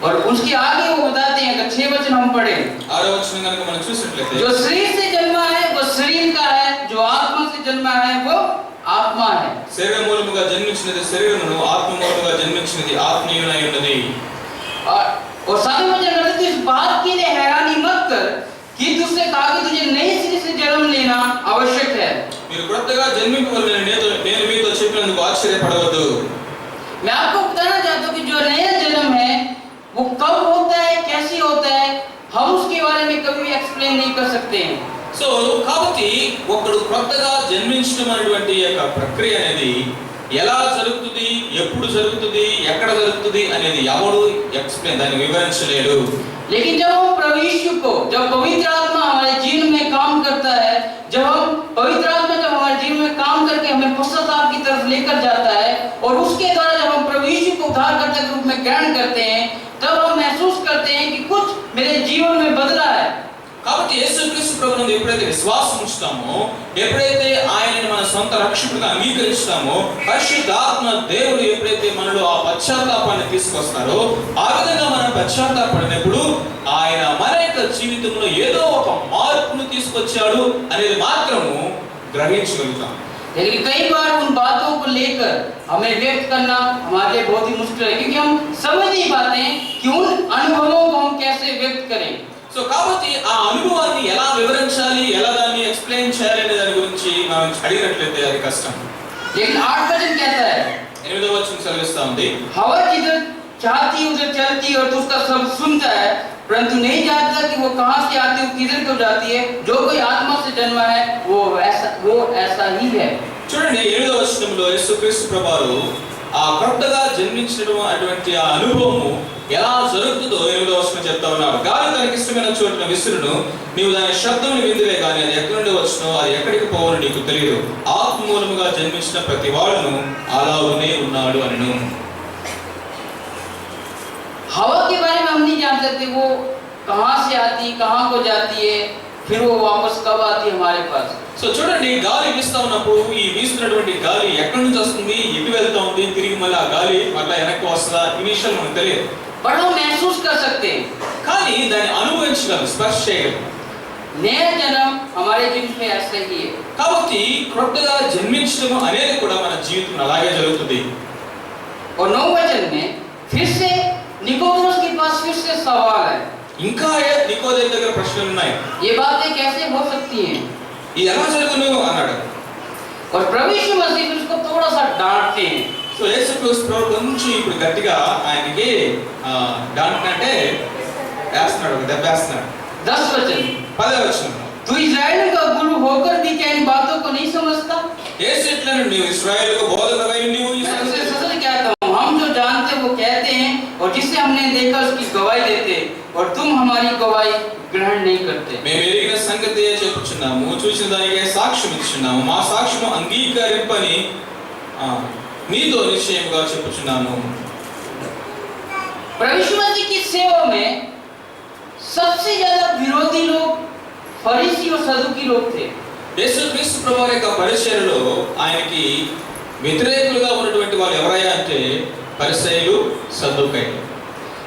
और उसके आगे वो बताते हैं, अगर 6 वचन हम पढ़े, 6వ వచనం కనుక మనం చూసినట్లయితే जो शरीर से जन्मा है वो शरीर का है, जो आत्मा से जन्मा है वो आत्मा है. శరీర మూలముగా జన్మించినది శరీరమును, ఆత్మ మూలముగా జన్మించినది ఆత్మీయునై ఉన్నది. और 7वें वचन कहते हैं, तो इस बात के लिए हैरानी मत कर कि तुझसे कहा कि तुझे नए सिरे से जन्म लेना आवश्यक है. మీరు క్రొత్తగా జన్మింపవలెనని నేను మీతో చెప్పినందుకు ఆశ్చర్యపడవద్దు. मैं आपको बताना चाहता हूँ कि जो नया जन्म है वो कब होता है, कैसे होता है, हम उसके बारे में कभी भी एक्सप्लेन नहीं कर सकते हैं. సో కాబట్టి ఒకడు క్రొత్తగా జన్మించడం అనేటువంటి యొక్క ప్రక్రియ అనేది ఎలా జరుగుతుంది, ఎప్పుడు జరుగుతుంది, ఎక్కడ జరుగుతుంది అనేది ఎవడు ఎక్స్ప్లెయిన్ దాన్ని వివరించలేడు. लेकिन जब हम प्रभु यीशु को, जब पवित्र आत्मा हमारे जीवन में काम करता है, जब हम पवित्र आत्मा जब हमारे जीवन में काम करके हमें पश्चाताप की तरफ लेकर जाता है और उसके द्वारा जब हम प्रभु यीशु को उद्धारकर्ता के रूप में ग्रहण करते हैं तब हम महसूस करते हैं कि कुछ मेरे जीवन में बदला है. కాబట్టి యేసుక్రీస్తు ప్రభువునందు ఎప్పుడైతే విశ్వాసం ఉంచుతామో, ఎప్పుడైతే ఆయనను మన సొంత రక్షకుడిగా అంగీకరిస్తామో, పరిశుద్ధాత్మ దేవుడు ఎప్పుడైతే మనలో ఆ పశ్చాత్తాపాన్ని తీసుకొస్తారో, ఆ విధంగా మనం పశ్చాత్తాపడినప్పుడు ఆయన మన యొక్క జీవితంలో ఏదో ఒక మార్పును తీసుకొచ్చాడు అనేది మాత్రము గ్రహించగలుగుతాం. लेकिन कई बार उन बातों को लेकर हमें व्यक्त करना हमारे लिए बहुत ही मुश्किल है, क्योंकि हम समझ नहीं पाते हैं कि उन अनुभवों को हम कैसे व्यक्त करें. సో కాబట్టి ఆ అనుభవాన్ని ఎలా వివరించాలి, ఎలా దాన్ని ఎక్స్ప్లెయిన్ చేయాలి అనే దాని గురించి మనం అడిగినట్లయితే అది కష్టం. लेकिन 8 वचन कहता है, 8వ వచనం సెలవిస్తా ఉంది, हवा जिधर चाहती उधर चलती है और तो उसका सब सुनता है परंतु नहीं जानता कि वो कहां से आती है, किधर को जाती है. जो कोई आत्मा से जन्मा है वो ऐसा ही है. చూడండి 8వ వచనంలో యేసుక్రీస్తు ప్రభువారు ఆ క్రొత్తగా జన్మించడం అటువంటి ఆ అనుభవము ఎలా జరుగుతుందో 8వ వచనం చెప్తా ఉన్నారు. గాలి తనకి ఇష్టమైన చోటున విసురును, నీవు దాని శబ్దం విందువే కానీ అది ఎక్కడి నుండి వచ్చునో అది ఎక్కడికి పోవనో నీకు తెలియదు. ఆత్మ మూలముగా జన్మించిన ప్రతి వాడును అలానే ఉన్నాడు అనెను. हवा के बारे में हम नहीं जान सकते वो कहां से आती, कहां को जाती है, फिर वो वापस कब आती है हमारे पास. సో చూడండి, గాలి వీస్తా ఉన్నప్పుడు ఈ వీస్తున్నటువంటి గాలి ఎక్కడి నుంచి వస్తుంది, ఎటు వెళ్తా ఉంది, తిరిగి మళ్ళీ ఆ గాలి మళ్ళీ వెనక్కి వస్తుందా, ఇనిషియల్ మనకు తెలియదు. बट हम महसूस कर सकते हैं. కానీ కానీ దాన్ని అనుభవించగలం, స్పర్శ చేయగలం. नया जन्म हमारे जीवन में ऐसा ही है. కాబట్టి క్రొత్తగా జన్మించడం అనేది కూడా మన జీవితంలో అలాగే జరుగుతుంది. और 9 वचन में फिर से निकोदेमस के पास फिर से सवाल है. ఇంకా నికోదేము దగ్గర ప్రశ్నలు ఉన్నాయి. ये बातें कैसे हो सकती हैं? ఇది ఎలా జరుగును అన్నాడు. और प्रभु यीशु मसीह उसको थोड़ा सा डांटते हैं. సో యేసుక్రీస్తు ప్రభు కొంచెం ఇప్పుడు గట్టిగా ఆయనకి దాంట్నంటే వేస్తున్నాడు, దెబ్బేస్తున్నాడు. 10 वचन 10వ వచనం. तू इस्राएल का गुरु होकर भी क्या इन बातों को नहीं समझता? యేసు ఇట్లను నీవు ఇశ్రాయేలుకు బోధకుడవై నీవు ఈ मैं उसे सच कहता हूँ, हम जो जानते वो कहते हैं और जिसे हमने देखा उसकी गवाही देते और तुम हमारी गवाही ग्रहण नहीं करते. మేము ఎరిగిన సంగతి చెప్పుచున్నాము, చూసిన దానికే సాక్ష్యం ఇచ్చుచున్నాము, మా సాక్ష్యము అంగీకరింపని నీతో నిశ్చయముగా చెప్పుచున్నాము. प्रभु यीशु मसीह की सेवा में सबसे ज्यादा विरोधी लोग फरीसी और सदूकी लोग थे. యేసుక్రీస్తు ప్రభువు యొక్క పరిచర్యలో ఆయనకి వ్యతిరేకులుగా ఉన్నటువంటి వాళ్ళు ఎవరయ్యా అంటే పరిసయ్యులు, సద్దూకయ్యులు.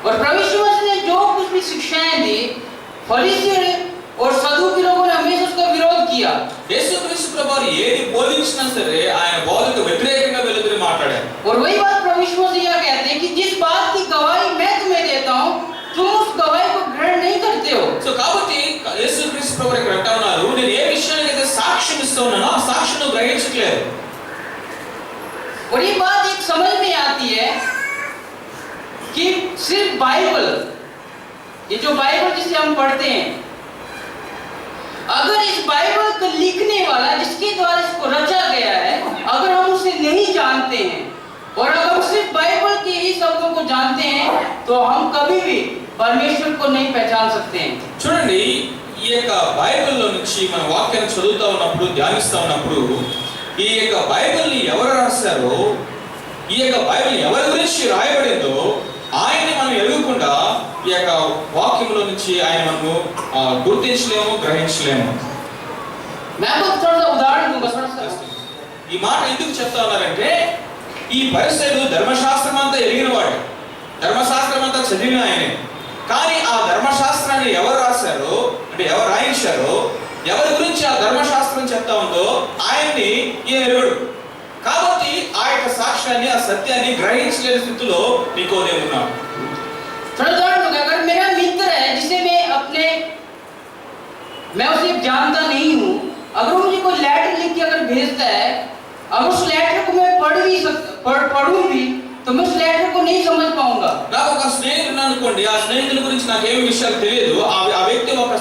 और प्रभु यीशु मसीह ने जो कुछ भी शिक्षाएं दी, फरीसी और सदूकी लोगों ने हमेशा उसका विरोध किया. యేసుక్రీస్తు ప్రభువు ఏది బోధించినా సరే ఆయన బోధకు వ్యతిరేకంగా వెలుతురు మాట్లాడారు. और वही बात प्रभु यीशु मसीह यह कहते हैं कि जिस बात की गवाही मैं तुम्हें देता हूँ तुम उस गवाही को ग्रहण नहीं करते हो. సో కాబట్టి యేసుక్రీస్తు ప్రభువు ఇక్కడ అంటా ఉన్నారు, నేను ఏ విషయానికి అయితే సాక్ష్యం ఇస్తా ఉన్నానో ఆ సాక్ష్యం గ్రహించట్లేదు. और ये बात एक समझ में आती है कि सिर्फ बाइबल, ये जो बाइबल जिसे हम पढ़ते हैं, अगर इस बाइबल को लिखने वाला जिसके द्वारा इसको रचा गया है अगर हम उसे नहीं जानते हैं और अगर सिर्फ बाइबल के ही शब्दों को जानते हैं तो हम कभी भी परमेश्वर को नहीं पहचान सकते हैं. చూడండి, ఈ యొక్క బైబిల్లో నుంచి మన వాక్యాన్ని చదువుతా ఉన్నప్పుడు, ధ్యానిస్తా ఉన్నప్పుడు ఈ యొక్క బైబిల్ని ఎవరు రాశారో, ఈ యొక్క బైబిల్ ఎవరి గురించి రాయబడిందో ఆయన్ని మనం ఎదుగుకుండా ఈ యొక్క వాక్యంలో నుంచి ఆయన మనము గుర్తించలేము, గ్రహించలేము. मैं आपको थोड़ा सा उदाहरण दूंगा. थोड़ा सा ఈ మాట ఎందుకు చెప్తా ఉన్నారంటే, ఈ పరిసయ్యుడు ధర్మశాస్త్రం అంతా ఎరిగిన వాడు, ధర్మశాస్త్రం అంతా చదివిన ఆయనే. కానీ ఆ ధర్మశాస్త్రాన్ని ఎవరు రాశారో అంటే ఎవరు రాయించారో, ఎవరి గురించి ఆ ధర్మశాస్త్రం చెప్తా ఉందో ఆయన్ని ఈయన ఎరుగడు. కాబట్టి ఆ యొక్క సాక్ష్యాన్ని, ఆ సత్యాన్ని గ్రహించలేని స్థితిలో నికోదేము ఉన్నాడు. थोड़ा उदाहरण दूंगा. अगर मेरा मित्र है जिसे मैं उसे जानता नहीं हूँ, अगर वो मुझे कोई लेटर लिख के अगर भेजता है, अगर उस लेटर को मैं पढ़ूं भी तो मैं उस लेटर को नहीं समझ पाऊंगा. నాకు ఒక స్నేహితుడు అనుకోండి, ఆ స్నేహితుడి గురించి నాకు ఏమి విషయాలు తెలియదు. ఆ వ్యక్తి ఒక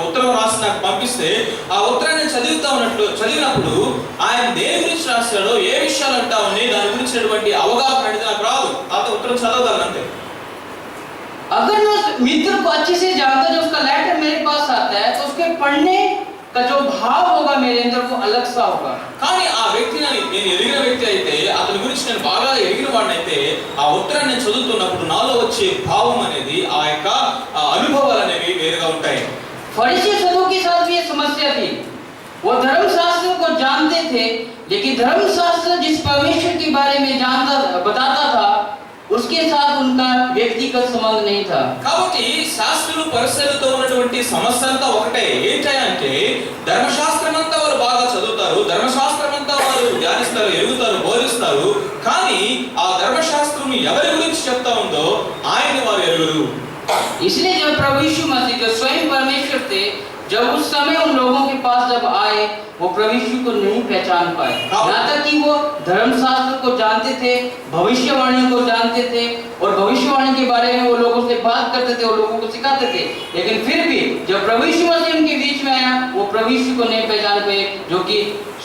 ఉత్తరం రాసి నాకు పంపిస్తే ఆ ఉత్తరాన్ని చదివినప్పుడు ఆయన దేని గురించి రాశాడో, ఏ విషయాలు అంటా ఉన్నాయి, దాని గురించినటువంటి అవగాహన అనేది నాకు రాదు. ఆ ఉత్తరం చదవగలను అంతే. अगर मैं उस मित्र को अच्छे से जानता, जब उसका लेटर मेरे पास आता है तो उसके पढ़ने का जो भाव होगा मेरे अंदर वो अलग सा होगा. కానీ ఆ వ్యక్తిని నేను ఎరిగిన వ్యక్తి అయితే, అతని గురించి నేను బాగా ఎరిగిన వాడినైతే ఆ ఉత్తరాన్ని నేను చదువుతున్నప్పుడు నాలో వచ్చే భావం అనేది, ఆ యొక్క అనుభవాలు అనేవి వేరుగా ఉంటాయి. फरीसी सदूकी के साथ भी ये समस्या थी. वो धर्मशास्त्र को जानते थे, लेकिन धर्मशास्त्र जिस परमेश्वर के बारे में बताता था उसके साथ उनका व्यक्तिगत संबंध नहीं था. కాబట్టి శాస్త్రులు పరిసయ్యులతో ఉన్నటువంటి సమస్య అంతా ఒకటే. ఏంటంటే ధర్మశాస్త్రం అంతా వారు బాగా చదువుతారు, ధర్మశాస్త్రం అంతా వారు ధ్యానిస్తారు, ఎరుగుతారు, బోధిస్తారు. కానీ ఆ ధర్మశాస్త్రం ఎవరి గురించి చెప్తా ఉందో ఆయన్ని వారు ఎరుగరు. इसलिए जब प्रभु यीशु मसीह जो स्वयं परमेश्वर थे, जब उस समय उन लोगों के पास जब आए, वो प्रभु यीशु को नहीं पहचान पाए. यहाँ तक कि वो धर्मशास्त्र को जानते थे, भविष्यवाणी को जानते थे और भविष्यवाणी के बारे में वो लोगों से बात करते थे और लोगों को सिखाते थे. लेकिन फिर भी जब प्रभु यीशु मसीह उनके बीच में आया, वो प्रभु यीशु को नहीं पहचान पाए जो कि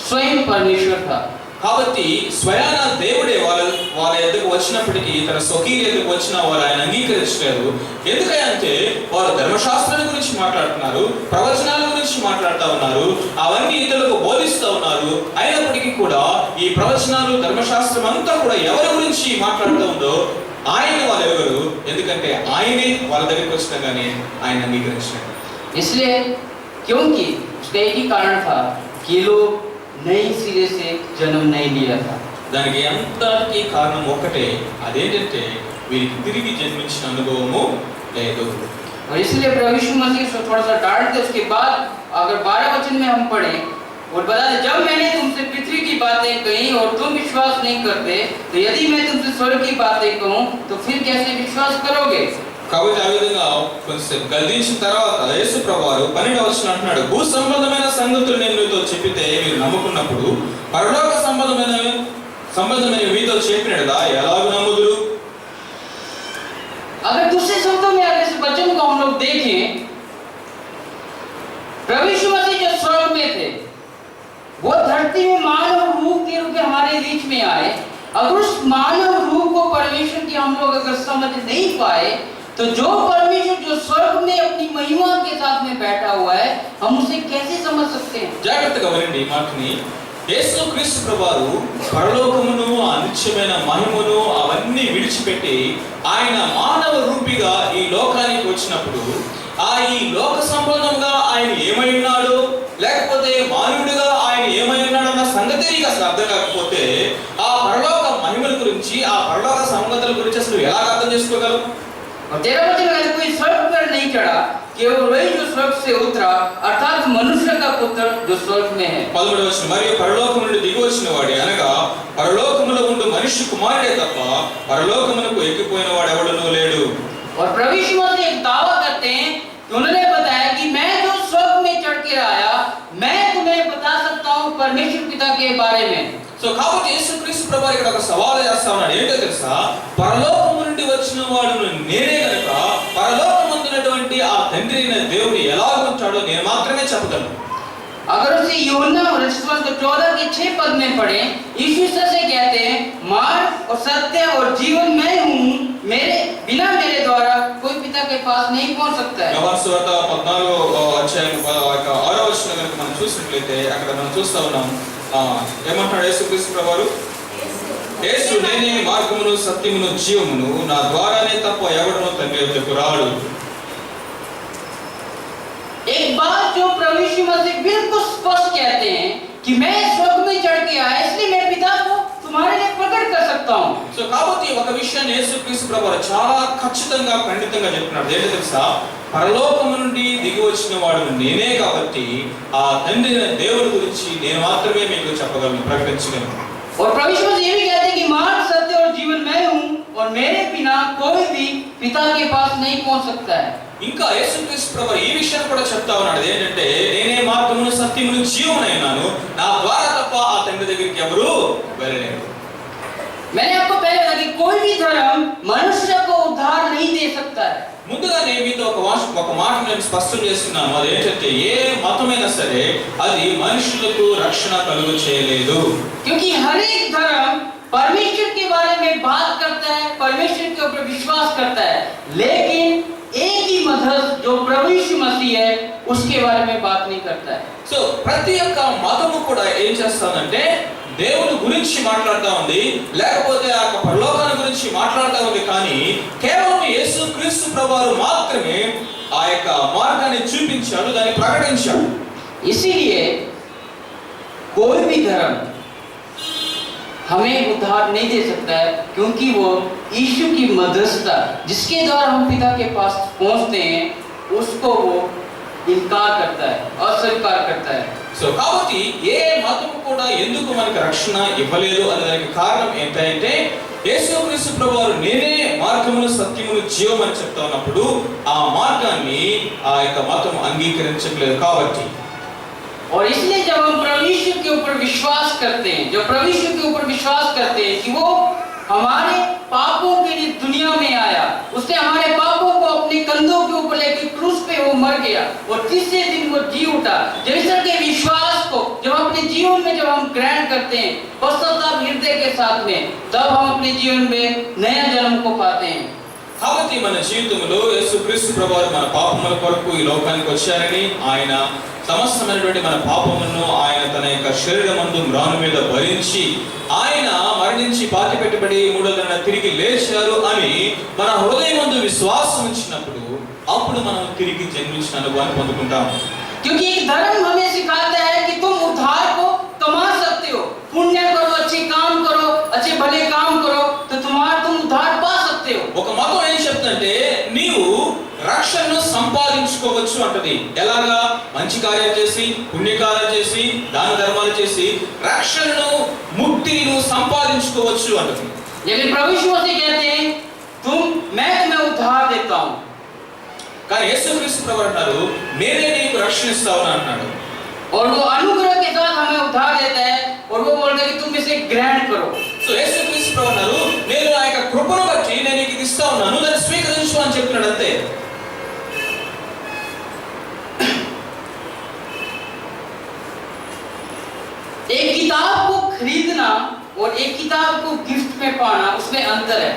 स्वयं परमेश्वर था. కాబట్టి స్వయాన దేవుడే వాళ్ళ ఎదుకు వచ్చినప్పటికీ, తన స్వకీయ ఎదుకు వచ్చిన వారు ఆయన అంగీకరించలేదు. ఎందుకంటే వారు ధర్మశాస్త్రం గురించి మాట్లాడుతున్నారు, ప్రవచనాల గురించి మాట్లాడుతూ ఉన్నారు, అవన్నీ ఇతరులకు బోధిస్తూ ఉన్నారు. అయినప్పటికీ కూడా ఈ ప్రవచనాలు, ధర్మశాస్త్రం అంతా కూడా ఎవరి గురించి మాట్లాడుతూ ఉందో ఆయన వాళ్ళు ఎవరు, ఎందుకంటే ఆయనే వాళ్ళ దగ్గరికి వచ్చినా కానీ ఆయన అంగీకరించలేదు. इसलिए क्योंकि उसका एक ही कारण था कि लोग नई सिरे से जन्म नहीं लिया था. దానికి అంతటికీ కారణం ఒకటే, అదేంటంటే వీరికి తిరిగి జన్మించిన అనుభవము లేదు. और इसलिए प्रभु यीशु मसीह उसको थोड़ा सा डांटते। उसके बाद अगर 12 वचन में हम पढ़ें और बताते, जब मैंने तुमसे पृथ्वी की बातें कही और तुम विश्वास नहीं करते, तो यदि मैं तुमसे स्वर्ग की बातें कहूं तो फिर कैसे विश्वास करोगे? కాబట్టి ఆ విధంగా కొంచెం గద్దించిన తర్వాత యేసు ప్రభువారు 12వ వచనం అంటున్నాడు, భూ సంబంధమైన సంగతులు నేను మీతో చెప్పితే మీరు నమ్ముకున్నప్పుడు పరలోక సంబంధమైన మీతో చెప్పినదా ఎలాగ నమ్ముదురు? अगर दूसरे शब्दों में अगर इस वचन को हम लोग देखें, प्रभु यीशु मसीह जो स्वर्ग में थे, वो धरती में मानव रूप के रूप में हमारे बीच में आए। अगर उस मानव रूप को परमेश्वर की हम लोग अगर समझ नहीं पाए, तो जो परमेश्वर जो स्वर्ग में अपनी महिमा के साथ में बैठा हुआ है, हम उसे कैसे समझ सकते हैं? జాగ్రత్తగా వినండి ఈ మాటని. యేసుక్రీస్తు ప్రభువారు పరలోకమును, ఆ నిత్యమైన మహిమను అవన్నీ విడిచిపెట్టి ఆయన మానవ రూపిగా ఈ లోకానికి వచ్చినప్పుడు ఈ లోక సంబంధంగా ఆయన ఏమై ఉన్నాడు, లేకపోతే మానవుడిగా ఆయన ఏమై ఉన్నాడు అన్న సంగతి నీకు అసలు అర్థం కాకపోతే ఆ పరలోక మహిమల గురించి, ఆ పరలోక సంగతుల గురించి అసలు ఎలా అర్థం చేసుకోగలవు? और 13 वचन में कोई स्वर्ग पर नहीं चढ़ा, केवल वही जो स्वर्ग से उतरा, अर्थात मनुष्य का पुत्र जो स्वर्ग में है। 13వ వచనం, మరియు పరలోకము నుండి దిగి వచ్చిన వాడే అనగా పరలోకములో ఉండు మనిషి కుమారుడే తప్ప పరలోకమునకు ఎక్కిపోయిన వాడు ఎవడునూ లేడు. और प्रभु यीशु मसीह एक दावा करते हैं कि उन्होंने बताया कि मैं जो स्वर्ग में चढ़ के आया, मैं तुम्हें बता सकता हूँ परमेश्वर पिता के बारे में। సో కాబట్టి యేసుక్రీస్తు ప్రభువారు ఇక్కడ ఒక సవాలు చేస్తా ఉన్నాడు. ఏంటో తెలుసా? పరలోకము నుండి వచ్చిన వాడు నేనే కనుక పరలోకమందున్నటువంటి ఆ తండ్రి అయిన దేవుడు ఎలా ఉంటాడో నేను మాత్రమే చెప్పగలను. अगर उसे यूहन्ना रचित 14 के 6 पद में पढ़े, यीशु से कहते हैं, मार्ग और सत्य और जीवन मैं हूँ, मेरे बिना मेरे द्वारा कोई पिता के पास नहीं पहुँच सकता है। యోహాను సువార్త 14వ అధ్యాయం 6వ వచనం కనుక మనం చూసినట్లయితే అక్కడ మనం చూస్తా ఉన్నాం, ఏమంటాడు యేసుక్రీస్తు ప్రభువారు? యేసు నేనే మార్గమును సత్యమును జీవమును, నా ద్వారానే తప్ప ఎవడునూ తండ్రి యొద్దకు రాడు. एक बात जो प्रभु यीशु मसीह बिल्कुल स्पष्ट कहते हैं कि मैं स्वर्ग में चढ़ के आया, इसलिए मैं पिता को तुम्हारे लिए प्रकट कर सकता हूँ। సో కాబట్టి ఒక విషయాన్ని యేసుక్రీస్తు ప్రభువారు చాలా ఖచ్చితంగా ఖండితంగా చెప్తున్నాడు. ఏంటో తెలుసా? పరలోకము నుండి దిగి వచ్చిన వాడు నేనే కాబట్టి ఆ తండ్రి దేవుడి గురించి నేను మాత్రమే మీకు చెప్పగలను, ప్రకటించగలను. और प्रभु यीशु मसीह ये भी कहते हैं कि मार्ग सत्य और जीवन मैं हूँ और मेरे बिना कोई भी पिता के पास नहीं पहुँच सकता है। ఇంకా యేసుక్రీస్తు ప్రభువారు ఈ విషయాన్ని కూడా చెప్తా ఉన్నాడు. ఏంటంటే నేనే మార్గమును సత్యమును జీవమునైనాను, నా ద్వారా తప్ప ఆ తండ్రి దగ్గరికి ఎవరు వెళ్ళలేరు. मैंने आपको पहले कहा कि कोई भी धर्म मनुष्य को उद्धार नहीं दे सकता है। ముందుగా నేను మీతో ఒక మాట నేను స్పష్టం చేస్తున్నాను. అదేంటంటే ఏ మతమైనా సరే అది మనుషులకు రక్షణ కలుగు చేయలేదు. क्योंकि हर एक धर्म परमेश्वर के बारे में बात करता है, परमेश्वर के ऊपर विश्वास करता है, लेकिन एक ही मजहब जो प्रभु यीशु मसीह है उसके बारे में बात नहीं करता है। సో ప్రతి ఒక్క మతము కూడా ఏం చేస్తానంటే దేవుని గురించి మాట్లాడుతూ ఉంది, లేకపోతే ఆ పరలోకాన్ని గురించి మాట్లాడుతూ ఉంది, కానీ కేవలం యేసుక్రీస్తు ప్రభువారు మాత్రమే ఆ యొక్క మార్గాన్ని చూపించాడు, దాన్ని ప్రకటించాడు. इसीलिए कोई भी धर्म हमें उद्धार नहीं दे सकता है, क्योंकि वो यीशु की मध्यस्थता जिसके द्वारा हम पिता के पास पहुंचते हैं उसको वो इनकार करता है, अस्वीकार करता है। సో కాబట్టి ఏ మతము కూడా ఎందుకు మనకు రక్షణ ఇవ్వలేదు అనే దానికి కారణం ఏంటంటే యేసుక్రీస్తు ప్రభువారు నేనే మార్గమును సత్యమును జీవం అని చెప్తా ఉన్నప్పుడు ఆ మార్గాన్ని ఆ యొక్క మతం అంగీకరించట్లేదు కాబట్టి. और इसलिए जब हम प्रभु यीशु के ऊपर विश्वास करते हैं, जब प्रभु यीशु के ऊपर विश्वास करते हैं कि वो हमारे पापों के लिए दुनिया में आया, उसने हमारे पापों को अपने कंधों के ऊपर लेकर क्रूस पे वो मर गया और तीसरे दिन वो जी उठा, जब इस तरह के विश्वास को जब अपने जीवन में जब हम ग्रहण करते हैं पश्चाताप हृदय के साथ में, तब हम अपने जीवन में नया जन्म को पाते हैं। కాబట్టి మన జీవితంలో యేసుక్రీస్తు ప్రభువారు మన పాపముల కొరకు ఈ లోకానికి వచ్చారని, ఆయన సమస్తమైనటువంటి మన పాపములను ఆయన తన యొక్క శరీరమందు మ్రాను మీద భరించి ఆయన మరణించి పాతి పెట్టబడి మూడో దినాన తిరిగి లేచారు అని మన హృదయమందు విశ్వాసం ఉంచినప్పుడు అప్పుడు మనం తిరిగి జన్మించిన అనుభవాన్ని పొందుకుంటాం. क्योंकि एक धर्म हमें सिखाता है कि तुम उद्धार को कमा सकते हो, पुण्य करो, अच्छे काम करो, अच्छे भले काम करो, तो तुम उद्धार पा सकते हो। ఒక మతం ఏం చెప్తుందంటే నీవు రక్షణను సంపాదించుకోవచ్చు అంటది. ఎలాగా? మంచి కార్యాలు చేసి, పుణ్యకార్యాలు చేసి, దాన ధర్మాలు చేసి రక్షణను, ముక్తిని నువ్వు సంపాదించుకోవచ్చు అంటది. लेकिन प्रभु यीशु मसीह कहते हैं मैं तुम्हें उद्धार देता हूं. కానీ యేసుక్రీస్తు ప్రభు అంటారు నేనే నీకు రక్షణ ఇస్తాను అన్నాడు. और वो अनुग्रह के साथ हमें उद्धार देता है और वो बोलता है कि तुम इसे ग्रहण करो. సో యేసుక్రీస్తు ప్రభు అన్నారు నేను ఆ యొక్క కృపను బట్టి నేను నీకు ఇది ఇస్తా ఉన్నాను, దాన్ని స్వీకరించు అని చెప్తున్నాడు అంతే. एक किताब को खरीदना और एक किताब को गिफ्ट में पाना उसमें अंतर है.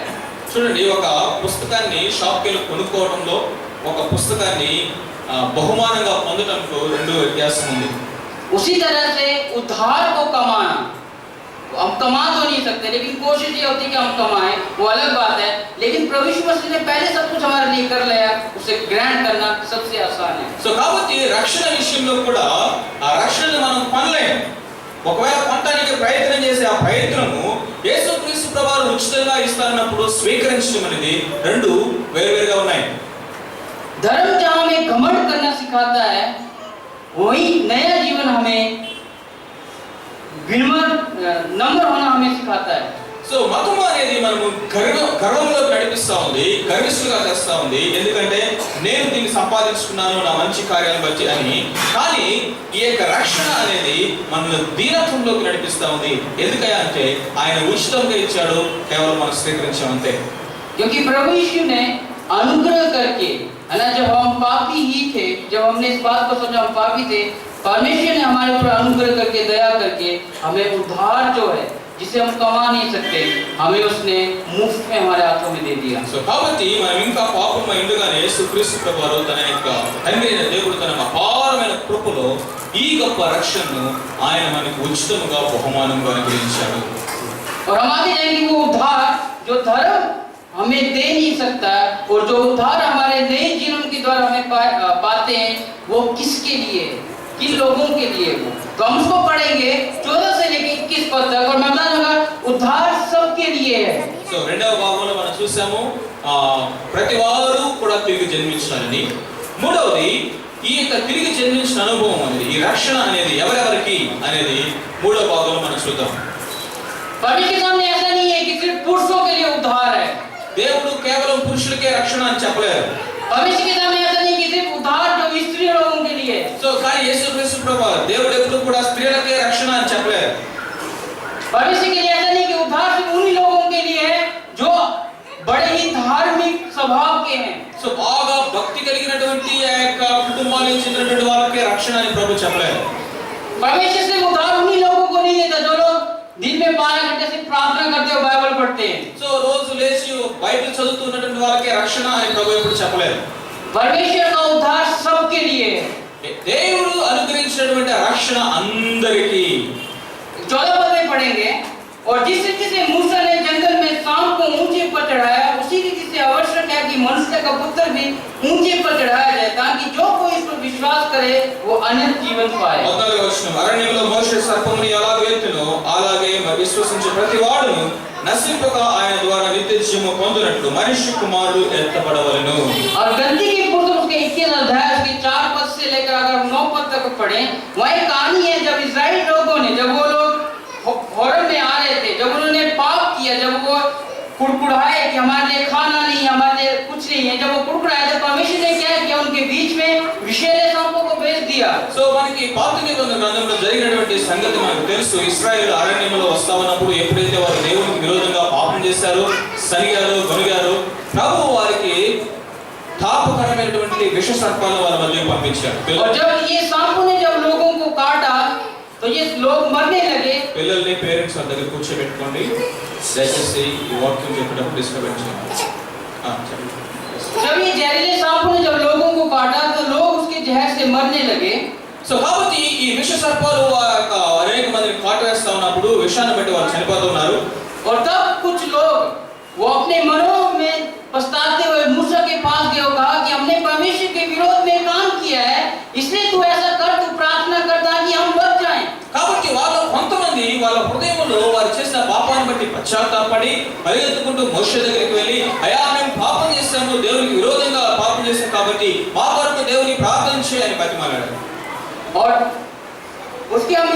చూడండి, ఒక పుస్తకాన్ని షాప్కి వెళ్ళి కొనుక్కోవడంలో, ఒక పుస్తకాన్ని బహుమానంగా పొందడంలో రెండు వ్యత్యాసం ఉంది. उसी तरह से उद्धार को कमाना, हम कमा तो नहीं सकते लेकिन कोशिश ये होती है कि हम कमाएं, वो अलग बात है. लेकिन प्रभु यीशु मसीह ने पहले सब कुछ हमारे लिए कर लिया, उसे ग्रहण करना सबसे आसान है. సో కాబట్టి రక్షణ విషయంలో కూడా ఆ రక్షణను మనం పొందలేం. ఒకవేళ పొందడానికి ప్రయత్నం చేసే ఆ ప్రయత్నము యేసుక్రీస్తు ప్రభువు ఉచితంగా ఇస్తానన్నప్పుడు స్వీకరించడం అనేది రెండు వేరువేరుగా ఉన్నాయి. धर्म जहां हमें घमंड करना सिखाता है, वही नया जीवन हमें नम्र होना हमें सिखाता है. సో మతము అనేది మనము గర్వంలో నడిపిస్తా ఉంది, గర్విష్ఠులుగా చేస్తా ఉంది. ఎందుకంటే నేను దీన్ని సంపాదించుకున్నాను నా మంచి కార్యాలను బట్టి అని. కానీ ఈ యొక్క రక్షణ అనేది మనల్ని దీనత్వంలోకి నడిపిస్తా ఉంది. ఎందుకయ్యా అంటే ఆయన ఉచితంగా ఇచ్చాడు, కేవలం మనం స్వీకరించామంతే. क्योंकि प्रभु यीशु ने अनुग्रह करके, है ना, जब हम पापी ही थे, जब हमने इस बात को सोचा हम पापी थे, परमेश्वर ने हमारे ऊपर अनुग्रह करके, दया करके हमें उद्धार जो है जिसे हम कमा नहीं सकते, हमें उसने मुफ्त में हमारे हाथों में दे दिया. సో కాబట్టి మనం ఇంకా పాపమై ఉండగానే యేసుక్రీస్తు ప్రభువు తన యొక్క తండ్రి అయిన దేవుడు తన అపారమైన కృపలో ఈ గొప్ప రక్షణను ఆయన మనకు ఉచితంగా బహుమానంగా అనుగ్రహించాడు. और हम आगे जाएंगे वो उद्धार जो धर्म हमें दे नहीं सकता और जो उद्धार हमारे नए जीवन के द्वारा हमें पाते हैं वो किसके लिए, किन लोगों के लिए वो, तो हम उसको पढ़ेंगे 14 से लेकर 21 पद तक. और मैं बताऊंगा उद्धार सबके लिए है. సో రెండవ భాగంలో మనం చూసాము ప్రతి వారు కూడా తిరిగి జన్మించాలని. మూడవది ఈ యొక్క తిరిగి జన్మించిన అనుభవం అనేది, ఈ రక్షణ అనేది ఎవరెవరికి అనేది మూడవ భాగంలో మనం చూద్దాం. परमेश्वर के सामने ऐसा नहीं है कि सिर्फ पुरुषों के लिए उद्धार है. దేవుడు కేవలం పురుషులకే రక్షణ అని చెప్పలేరు. परमेश्वर के सामने ऐसा नहीं कि सिर्फ उद्धार जो स्त्री लोगों के लिए. సో కానీ యేసుక్రీస్తు ప్రభువు దేవుడు ఎప్పుడు కూడా స్త్రీలకే రక్షణ అని చెప్పలేరు. परमेश्वर के लिए ऐसा नहीं कि उद्धार सिर्फ उन्हीं लोगों के लिए है जो बड़े ही धार्मिक स्वभाव के हैं. సో బాగా భక్తి కలిగినటువంటి ఆ యొక్క కుటుంబానికి చెందినటువంటి వాళ్ళకే రక్షణ అని ప్రభు చెప్పలేరు. परमेश्वर सिर्फ उद्धार उन्हीं लोगों को नहीं देता जो लोग दिन में 12 घंटे से प्रार्थना करते हो, बाइबल पढ़ते हैं. సో రోజు లేచి బైబిల్ చదువుతున్నటువంటి వాళ్ళకే రక్షణ అని ప్రభు ఎప్పుడు చెప్పలేరు. परमेश्वर का उद्धार सबके लिए है. దేవుడు అనుగ్రహించినటువంటి రక్షణ అందరికీ. 14 पद में पढ़ेंगे. और जिस रीति से मूसा ने जंगल में सांप को ऊंचे पर चढ़ाया, उसी रीति से आवश्यक है कि मनुष्य का पुत्र भी ऊंचे पर चढ़ाया जाए, ताकि जो कोई इस पर विश्वास करे वो अनंत जीवन पाए. 14వ వచనం, అరణ్యంలో మోషే సర్పముని ఎలాగ ఎత్తునో అలాగే విశ్వసించే ప్రతి వాడును నశింపక ఆయన ద్వారా నిత్య జీవము పొందునట్లు మనుష్య కుమారుడు ఎత్తబడవలెను. और गंदी की पुस्तक उसके 21 अध्याय उसके 4 पद से लेकर अगर 9 पद तक पढ़ें, वह एक कहानी है जब इस्राएली लोगों ने, जब वो लोग हॉरन में आ रहे थे, जब उन्होंने पाप किया, जब वो कुड़कुड़ाए कि हमारे लिए खाना नहीं, हमारे लिए कुछ नहीं है, जब वो कुड़कुड़ाए तो परमेश्वर ने क्या किया, उनके बीच में विषैले सांपों को भेज दिया. సో మనకి పాత నిబంధన గ్రంథంలో జరిగినటువంటి సంగతి మనకు తెలుసు. ఇశ్రాయేలు అరణ్యంలో వస్తా ఉన్నప్పుడు ఎప్పుడైతే వారు దేవునికి విరోధంగా పాపం చేశారు, సనిగారు, గొనిగారు, ప్రభువు వారికి తాపకరమైనటువంటి విష సర్పాలను వాళ్ళ మధ్య పంపించారు. और जब ये सांपों ने जब लोगों को काटा तो ये लोग मरने लगे. పిల్లల్ని పేరెంట్స్ వాళ్ళ దగ్గర కూర్చోబెట్టుకోండి. దయచేసి ఈ వాక్యం చెప్పేటప్పుడు డిస్టర్బెన్స్ చేయండి. जब ये जहरीले सांपों ने जब लोगों को काटा तो लोग उसके जहर से मरने लगे. సో కాబట్టి ఈ విష సర్పాలు అనేక మందిని కాటు వేస్తా ఉన్నప్పుడు విషాన్ని బట్టి వాళ్ళు చనిపోతున్నారు. और तब कुछ लोग वो अपने मनों में पछताते हुए मूसा के पास गए और कहा कि हमने परमेश्वर के विरोध में काम किया है, इसलिए तू ऐसा कर, तू प्रार्थना कर ताकि हम बच जाएं. కాబట్టి వాళ్ళు కొంతమంది వాళ్ళ హృదయంలో వారు చేసిన పాపాన్ని బట్టి పశ్చాత్తాపడి పరిగెత్తుకుంటూ మోషే దగ్గరికి వెళ్ళి, అయ్యా మేము పాపం చేశాము, దేవునికి విరోధంగా పాపం చేశాం, కాబట్టి మా కొరకు और उसके हम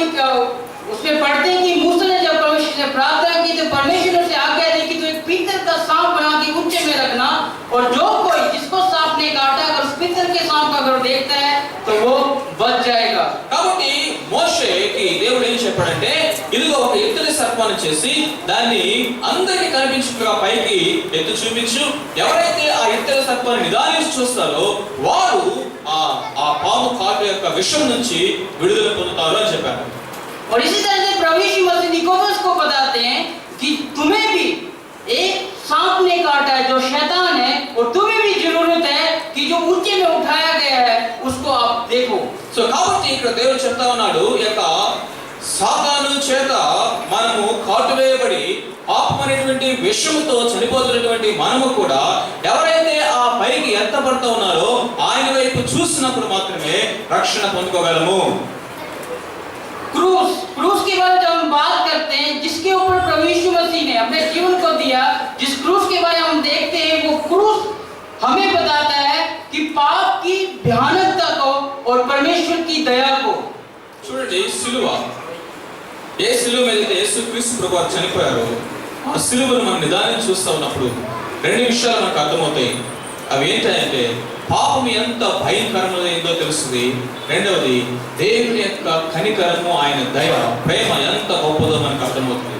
उसमें पढ़ते हैं कि मूसा ने जब परमेश्वर से प्रार्थना की तो परमेश्वर ने उसे आज्ञा दी कि तू एक पीतल का सांप बना के ऊंचे में रखना, और जो कोई जिसको सांप ने काटा अगर उस पीतल के सांप का अगर देखता है तो वो बच जाएगा। కాబట్టి మోషేకి దేవుడు ఏం చెప్పాడంటే ఇదిగో ఒక ఇత్తడి సర్పాన్ని చేసి దాన్ని అందరికి కనిపించుగా పైకి ఎత్తి చూపించు, ఎవరైతే ఆ ఇత్తడి సర్పాన్ని నిదానించి చూస్తారో వారు ఆ పాము కాటు యొక్క విషం నుంచి విడుదల పొందుతారు అని చెప్పారు। और इसी तरह से प्रभु यीशु मसीह निकोदेमस को बताते हैं कि तुम्हें भी एक सांप ने काटा है जो शैतान है, और तुम्हें भी जरूरत है कि जो ऊंचे में उठाया गया है उसको आप देखो। సో కాబట్టి ఇక్కడ దేవుడు చెప్తా ఉన్నాడు, యొక్క సాతాను చేత మనము కాటు వేయబడి పాపమైనటువంటి విషముతో చనిపోతున్నటువంటి మనము కూడా ఎవరైతే ఆ పైకి ఎత్తబడుతూ ఉన్నారో ఆయన వైపు చూసినప్పుడు మాత్రమే రక్షణ పొందుకోగలము। क्रूस के बारे में जब हम बात करते हैं, जिसके ऊपर प्रभु यीशु मसीह ने अपने जीवन को दिया, जिस क्रूस के बारे में हम देखते हैं, वो क्रूस हमें बताता है कि पाप की भयानकता को और परमेश्वर की दया को। చూడండి, సిలువ, ఏ సిలువ మీద అయితే యేసుక్రీస్తు ప్రభువు చనిపోయారో ఆ సిలువను మనం నిదానం చూస్తూ ఉన్నప్పుడు రెండు విషయాలు మనకు అర్థమవుతాయి। అవి ఏంటంటే పాపం ఎంత భయంకరమైనదో తెలుస్తుంది, రెండవది దేవుని యొక్క కనికరము, ఆయన దయ, ప్రేమ ఎంత గొప్పదో మనకు అర్థమవుతుంది।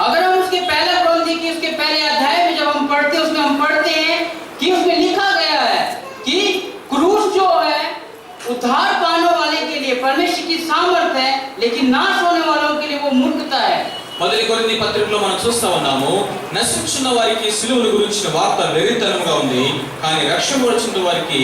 अगर हम उसके पहला ग्रंथि की उसके पहले अध्याय में जब हम पढ़ते हैं, उसमें हम पढ़ते हैं कि उसमें लिखा गया है कि क्रूस जो है उद्धार पाने वाले के लिए परमेश्वर की सामर्थ्य है, लेकिन नाश होने वालों के लिए वो मूर्खता है। మొదటి కొరింథీ పత్రికలో మనం చూస్తా ఉన్నాము, నశించిన వారికి సిలువను గురించిన వార్త వెర్రితనంగా ఉంది, కానీ రక్షణ వచ్చిన వారికి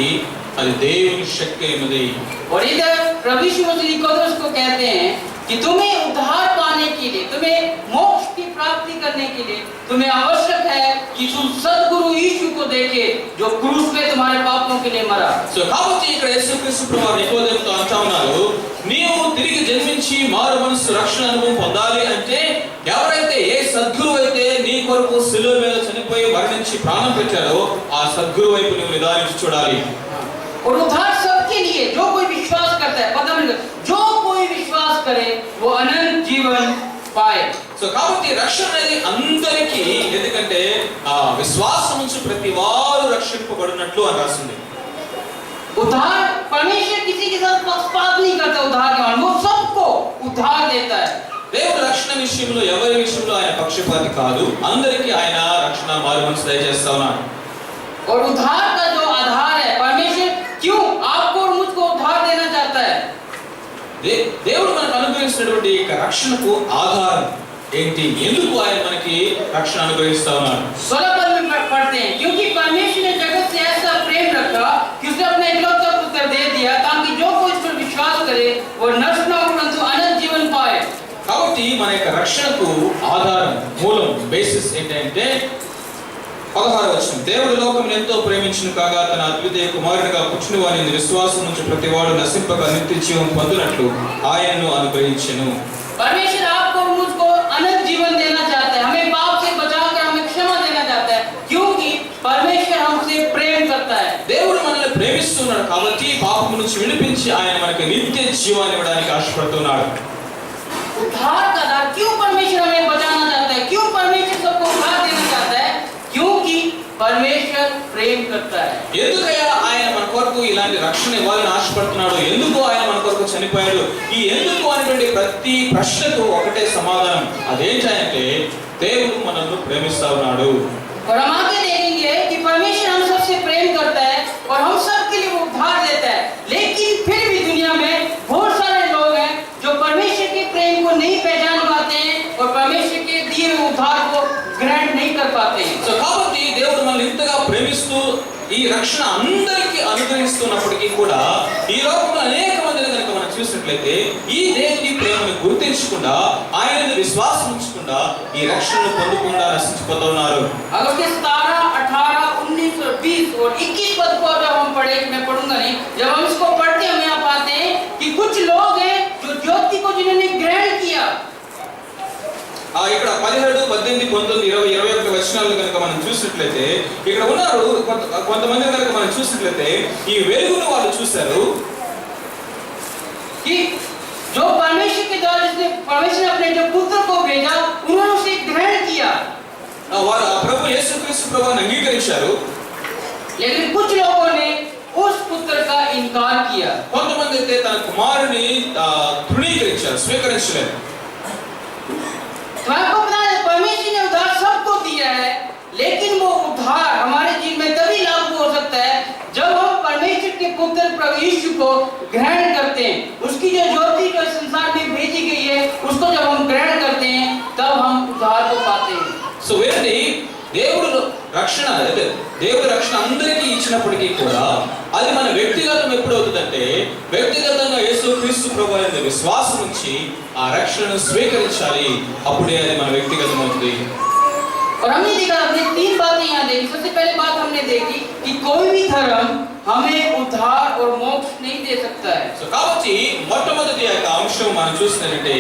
అది దేవుని శక్తి అయినది। और इधर प्रभु यीशु मसीह निकोदेमस को कहते हैं कि तुम्हें उद्धार पाने के लिए, तुम्हें मोक्ष की प्राप्ति करने के लिए तुम्हें आवश्यक है कि तुम सद्गुरु यीशु को देखे जो क्रूस पे तुम्हारे पापों के लिए मरा। సో కాబట్టి ఇక్కడ యేసుక్రీస్తు ప్రభువు నికోదేముతో అంటా ఉన్నారు, నీవు తిరిగి జన్మించి మారు మనసు రక్షణ అనుభవం పొందాలి అంటే ఎవరైతే ఏ సద్గురువు అయితే నీ కొరకు సిలువ మీద చనిపోయి మరణించి ప్రాణం పెట్టారో ఆ సద్గురువు వైపు నువ్వు నిదానించి చూడాలి। और उद्धार सबके लिए जो कोई विश्वास करता है, पता नहीं जो कोई विश्वास करे वो अनंत जीवन पाए। సో కాబట్టి రక్షణ అనేది అందరికీ, ఎందుకంటే ఆ విశ్వాసం నుంచి ప్రతి వారు రక్షింపబడినట్లు అని రాసింది। उद्धार परमेश्वर किसी के साथ पक्षपात नहीं करता, उद्धार के मामले वो सबको उद्धार देता है। దేవుడు రక్షణ విషయంలో ఎవరి విషయంలో ఆయన పక్షపాతి కాదు, అందరికీ ఆయన రక్షణ మారు మనసు దయచేస్తా ఉన్నాడు। और उद्धार का जो आधार है, परमेश्वर क्यों आपको और मुझको उद्धार देना चाहता है? దేవుడు మనకు అనుగ్రహిస్తున్నటువంటి ఈ రక్షణకు ఆధారం ఏంటి, ఎందుకు ఆయన మనకి రక్షణ అనుగ్రహిస్తా ఉన్నాడు? 16 पद में पढ़ते हैं, क्योंकि परमेश्वर ने जगत से ऐसा प्रेम रखा कि उसने अपने एकलौता पुत्र दे दिया ताकि जो कोई इस पर विश्वास करे वो नष्ट न हो परंतु अनंत जीवन पाए। కాబట్టి మన యొక్క రక్షణకు ఆధారం, మూలం, బేసిస్ ఏంటంటే 16వ వచనం, దేవుడు లోకమును ఎంతో ప్రేమించును కాగా తన అద్వితీయ కుమారునిగా పుట్టిన వాని విశ్వాసం నుంచి ప్రతివాడు నశింపక నిత్య జీవం పొందునట్లు ఆయనను అనుగ్రహించెను। परमेश्वर आपको और मुझको अनंत जीवन देना चाहता है, हमें पाप से बचाकर हमें क्षमा देना चाहता है, क्योंकि परमेश्वर हमसे प्रेम करता है। దేవుడు మనల్ని ప్రేమిస్తున్నాడు కాబట్టి పాపము నుంచి విడిపించి ఆయన మనకి నిత్య జీవాన్ని ఇవ్వడానికి ఆశపడుతున్నాడు। उद्धार का आधार क्यों परमेश्वर हमें बचाना चाहता है, क्यों परमेश्वर सबको उद्धार देना चाहता है? क्योंकि परमेश्वर प्रेम करता है। ఎందుకయ్యా ఆయన మన కొరకు ఇలాంటి రక్షణ ఇవ్వాలని ఆశపడుతున్నాడు, ఎందుకు ఆయన మన కొరకు చనిపోయాడు, ఈ ఎందుకు అనేటువంటి ప్రతి ప్రశ్నకు ఒకటే సమాధానం, అదేంటంటే దేవుడు మనల్ని ప్రేమిస్తా ఉన్నాడు। और हम आगे देखेंगे कि परमेश्वर हम सबसे प्रेम करता है और हम सब के लिए वो उद्धार देता है, लेकिन फिर भी दुनिया में बहुत सारे लोग हैं जो परमेश्वर के प्रेम को नहीं पहचान पाते हैं और परमेश्वर के दिए हुए उद्धार को ग्रहण नहीं कर पाते हैं। సో కాబట్టి దేవుడు మనల్ని ఇంతగా ప్రేమిస్తూ ఈ రక్షణ అందరికీ అనుగ్రహిస్తున్నప్పటికీ కూడా ఈ లోకంలో అనేక మందిని కనుక మనం చూసినట్లయితే ఈ దేవుని ప్రేమను గుర్తించకుండా, ఆయనను విశ్వాసం ఉంచకుండా ఈ రక్షణను పొందకుండా నశించిపోతూ ఉన్నారు। अगर उसके 17, 18, 19 और 20 और 21 पद को जब हम पढ़े, मैं पढ़ूंगा नहीं, जब हम इसको पढ़ते हम यहाँ पाते हैं कि कुछ लोग हैं जो ज्योति को जिन्होंने ग्रहण किया। ఇక్కడ 17, 18, 19, 20, 21 వచనాలను కనుక మనం చూసినట్లయితే ఇక్కడ ఉన్నారు కొంతమంది కనుక మనం చూసినట్లయితే ఈ వెలుగును వాళ్ళు చూశారు, कि जो परमेश्वर के द्वारा जिसने परमेश्वर ने अपने जो पुत्र को भेजा उन्होंने उसे ग्रहण किया, వారు ఆ ప్రభు యేసుక్రీస్తు ప్రభువుని అంగీకరించారు. लेकिन कुछ लोगों ने उस पुत्र का इनकार किया। కొంతమంది అయితే తన కుమారుని తృణీకరించారు, స్వీకరించలేదు. तो आपको पता है परमेश्वर ने उद्धार सबको दिया है, लेकिन वो उद्धार हमारे जीवन में तभी लागू हो सकता है जब हम परमेश्वर के पुत्र प्रभु यीशु को ग्रहण करते हैं। उसकी जो ज्योति जो संसार में भेजी गई है उसको जब हम ग्रहण करते हैं तब हम उद्धार को पाते हैं। సో వేరే దేవుడు రక్షణ అంటే దేవుడు రక్షణ అందరికీ ఇచ్చినప్పటికీ కూడా అది మన వ్యక్తిగతం ఎప్పుడు అవుతుందంటే వ్యక్తిగతంగా యేసుక్రీస్తు ప్రభువు అనే విశ్వాసం నుంచి ఆ రక్షణను స్వీకరించాలి, అప్పుడే అది మన వ్యక్తిగతం అవుతుంది. और हमने देखा, हमने 3 बातें यहाँ देखी। सबसे पहले बात हमने देखी कि कोई भी धर्म हमें उद्धार और मोक्ष नहीं दे सकता है। సో కాబట్టి మొట్టమొదటి యొక్క అంశం మనం చూసినట్లయితే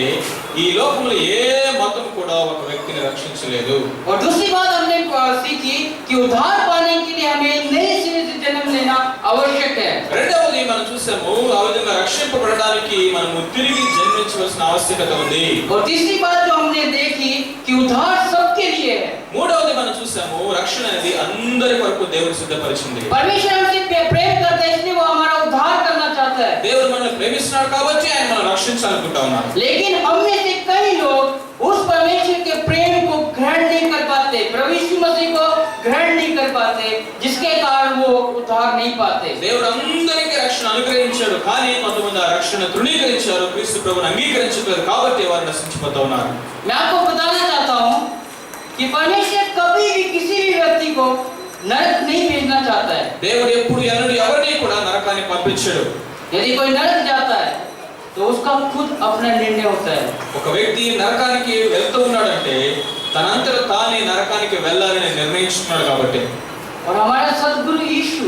ఈ లోకంలో ఏ మతం కూడా ఒక వ్యక్తిని రక్షించలేదు. और दूसरी बात हमने सीखी कि उद्धार पाने के लिए हमें नए सिरे से जन्म लेना आवश्यक है। రెండవది మనం చూసాము ఆ విధంగా రక్షింపబడడానికి మనము తిరిగి జన్మించవలసిన ఆవశ్యకత ఉంది. और तीसरी बात जो हमने देखी कि उद्धार सबके लिए है। మూడవది మనం చూసాము రక్షణ అనేది అందరి కొరకు దేవుడు సిద్ధపరిచింది. परमेश्वर हमसे प्रेम करता है, इसलिए वो हमारा उद्धार करना चाहता है। దేవుడు మనల్ని ప్రేమిస్తున్నాడు కాబట్టి ఆయన మనల్ని రక్షించాలనుకుంటా ఉన్నాడు. लेकिन हम में से कई लोग उस परमेश्वर के प्रेम को ग्रहण नहीं कर पाते, प्रभु यीशु मसीह को ग्रहण नहीं कर पाते, जिसके कारण वो उद्धार नहीं पाते। దేవుడు అందరికీ రక్షణ అనుగ్రహించాడు, కానీ కొంతమంది ఆ రక్షణ తృణీకరించారు, క్రీస్తు ప్రభువుని అంగీకరించలేదు, కాబట్టి వారు నశించిపోతా ఉన్నారు. मैं आपको बताना चाहता हूँ कि परमेश्वर कभी भी किसी भी व्यक्ति को नरक नहीं भेजना चाहता है। దేవుడు ఎప్పుడు ఎన్నడూ ఎవరిని కూడా నరకానికి పంపించాడు. यदि कोई नरक जाता है तो उसका खुद अपना निर्णय होता है। ఒక వ్యక్తి నరకానికి వెళ్తూ ఉన్నాడంటే తనంతట తానే నరకానికి వెళ్ళాలని నిర్ణయించుకున్నాడు కాబట్టి. और हमारा सद्गुरु यीशु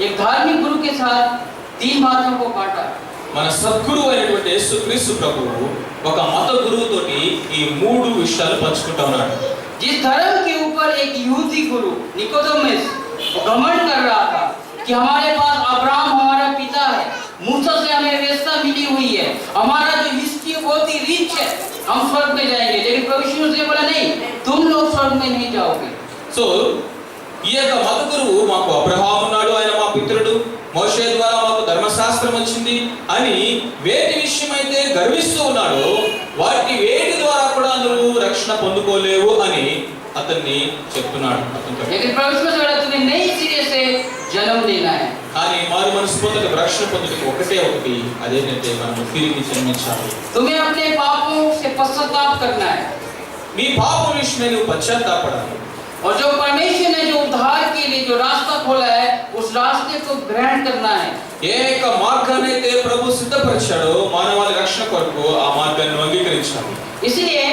एक धार्मिक गुरु के साथ 3 बातों को बांटा। మన సద్గురువు అయినటువంటి యేసుక్రీస్తు ప్రభువు ఒక మత గురువుతోటి ఈ 3 విషయాలు పంచుకుంటా ఉన్నాడు. जिस धर्म के ऊपर एक यहूदी गुरु निकोदेमुस घमंड कर रहा था कि हमारे पास अब्राहम हमारा पिता है, मूसा से हमें व्यवस्था मिली हुई है, हमारा जो हिस्ट्री बहुत ही रिच है, हम स्वर्ग में जाएंगे। लेकिन प्रभु यीशु ने बोला नहीं, तुम लोग स्वर्ग में नहीं जाओगे। సో ఈ యొక్క మత గురువు మాకు అబ్రహాము ఉన్నాడు, ఆయన మా పితరుడు, మోషే ద్వారా మాకు ధర్మశాస్త్రం వచ్చింది అని వేటి విషయమైతే గర్విస్తూ ఉన్నాడో వాటి వేటి ద్వారా కూడా నువ్వు రక్షణ పొందుకోలేవు అని అతన్ని చెప్తున్నాడు. लेकिन प्रभु यीशु ने बोला तुम्हें नए सिरे से जन्म लेना है। కానీ మారు మనసు పొందుటకు రక్షణ పొందుటకు ఒకటే ఒకటి, అదేంటంటే మనం తిరిగి జన్మించాలి. तुम्हें अपने पापों से पश्चाताप करना है। నీ పాపం విషయమై నువ్వు పశ్చాత్తాపడాలి. और जो परमेश्वर ने जो उद्धार के लिए जो रास्ता खोला है उस रास्ते को ग्रहण करना है। ఏ యొక్క మార్గాన్ని అయితే ప్రభు సిద్ధపరిచాడో మానవాళి రక్షణ కొరకు ఆ మార్గాన్ని అంగీకరించాలి. इसलिए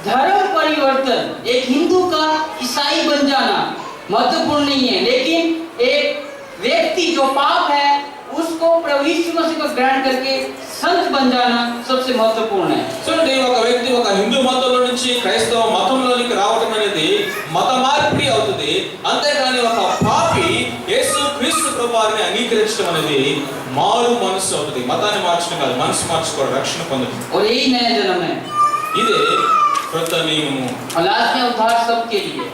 धर्म परिवर्तन एक हिंदू का ईसाई बन जाना महत्वपूर्ण नहीं है, लेकिन एक व्यक्ति जो पाप है उसको प्रभु यीशु मसीह को ग्रहण करके संत बन जाना सबसे महत्वपूर्ण है। చూడండి, ఒక వ్యక్తి ఒక హిందూ మతంలో నుంచి క్రైస్తవ మతంలోనికి రావడం అనేది మత మార్పిడి అవుతుంది. అంతేగాని ఒక పాపి యేసు క్రీస్తు ప్రభువుని అంగీకరించడం అనేది మారు మనసు అవుతుంది. మతాన్ని మార్చడం కాదు, మనసు మార్చుకోవడం, రక్షణ పొందడం. और यही नया जन्म है। ఇదే కొత్త నియమము. और लास्ट में उद्धार सबके लिए।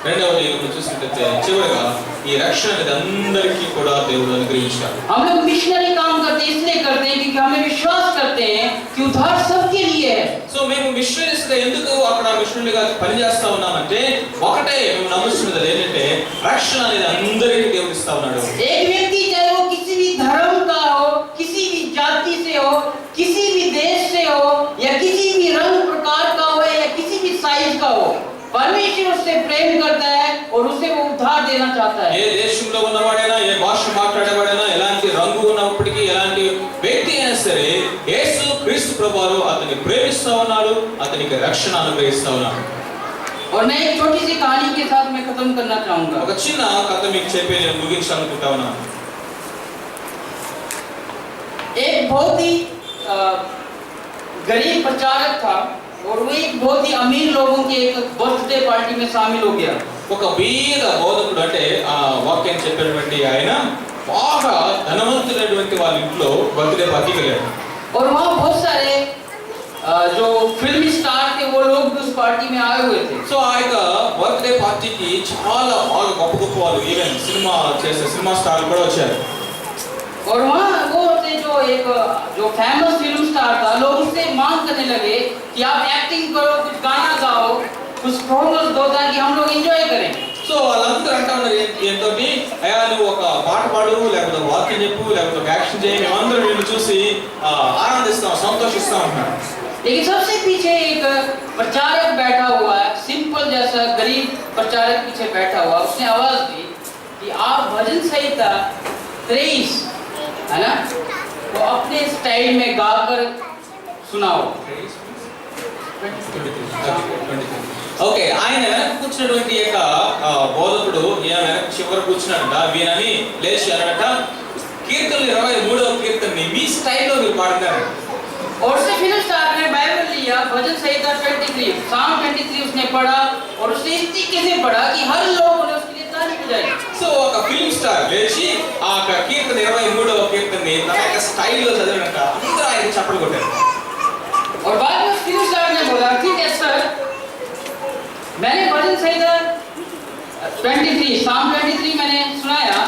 రెండవది మనం చూసినట్లయితే చివరిగా ఈ రక్షణ అనేది అందరికీ కూడా దేవుడు అనుగ్రహించాడు. हम लोग मिशनरी काम करते हैं, इसलिए करते हैं क्योंकि हमें विश्वास करते हैं कि उद्धार सबके लिए है। సో మేము మిషనరీస్ గా ఎందుకు అక్కడ మిషనరీగా పనిచేస్తా ఉన్నామంటే ఒకటే మేము నమ్ముతున్నది ఏంటంటే రక్షణ అనేది అందరికీ దేవుడు ఇస్తా ఉన్నాడు. एक व्यक्ति चाहे वो किसी भी धर्म का हो, किसी भी जाति से हो, किसी भी देश से हो, या किसी भी रंग प्रकार का हो, या किसी भी साइज का हो, परमेश्वर उससे प्रेम करता है और उसे वो उद्धार देना चाहता है। ఏ దేశంలో ఉన్నవాడైనా, ఏ భాష మాట్లాడేవాడైనా, ఎలాంటి రంగు ఉన్నప్పటికీ, ఎలాంటి వ్యక్తి అయినా సరే యేసు క్రీస్తు ప్రభువు అతన్ని ప్రేమిస్తా ఉన్నాడు, అతనికి రక్షణ అనుగ్రహిస్తా ఉన్నాడు. और मैं एक छोटी सी कहानी के साथ मैं खत्म करना चाहूंगा। ఒక చిన్న కథ మీకు చెప్పి నేను ముగించాలనుకుంటా ఉన్నాను. एक बहुत ही गरीब प्रचारक था और वो एक बहुत ही अमीर लोगों के एक बर्थडे पार्टी में शामिल हो गया। ఒక బీద బోధకుడు అంటే ఆ వాక్యం చెప్పేటువంటి ఆయన బాగా ధనవంతులైనటువంటి వాళ్ళ ఇంట్లో బర్త్డే పార్టీకి వెళ్ళాడు. और वहाँ बहुत सारे जो फिल्मी स्टार थे वो लोग भी उस पार्टी में आए हुए थे। సో ఆ యొక్క బర్త్డే పార్టీకి చాలా బాగా గొప్ప గొప్ప వాళ్ళు ఈవెన్ సినిమా స్టార్లు కూడా వచ్చారు. और वहाँ वो थे जो फेमस फिल्म स्टार था, लोग उससे मांग करने लगे कि आप एक्टिंग करो, कुछ गाना गाओ, कुछ परफॉर्मेंस दो ताकि हम लोग एंजॉय करें। సో వాళ్ళందరూ అంటా ఉన్నారు ఏంటోటి, అయ్యా నువ్వు ఒక పాట పాడు, లేకపోతే వాక్యం చెప్పు, లేకపోతే ఒక యాక్షన్ చేయి, మేమందరూ నిన్ను చూసి ఆనందిస్తాం, సంతోషిస్తాం అంటున్నారు. लेकिन सबसे पीछे एक प्रचारक बैठा हुआ है, सिंपल जैसा गरीब प्रचारक पीछे बैठा हुआ, उसने आवाज दी कि आप भजन संहिता 23 है ना, तो अपने स्टाइल में गाकर सुनाओ। ఓకే, ఆయన వెనక కూర్చున్నటువంటి యొక్క బోధకుడు ఈయన వెనక చివర కూర్చున్నాడంట. వీనని లేచి అన్నట, కీర్తనలు 23వ కీర్తనని మీ స్టైల్లో మీరు పాడుతారు. और उसने फिल्म स्टार ने बाइबल लिया, भजन संहिता 23 साम 23 उसने पढ़ा और उसने इस तरीके से पढ़ा कि हर लोग ने उसके लिए ताली बजाई। సో ఒక ఫిల్మ్ స్టార్ లేచి ఆ కీర్తన 23వ కీర్తనని తన యొక్క స్టైల్లో చదివినట్ట అందరూ ఆయన చప్పట్లు కొట్టారు. और बाद में फिल्म स्टार ने बोला, ठीक है सर, मैंने भजन संहिता 23 साम 23 मैंने सुनाया,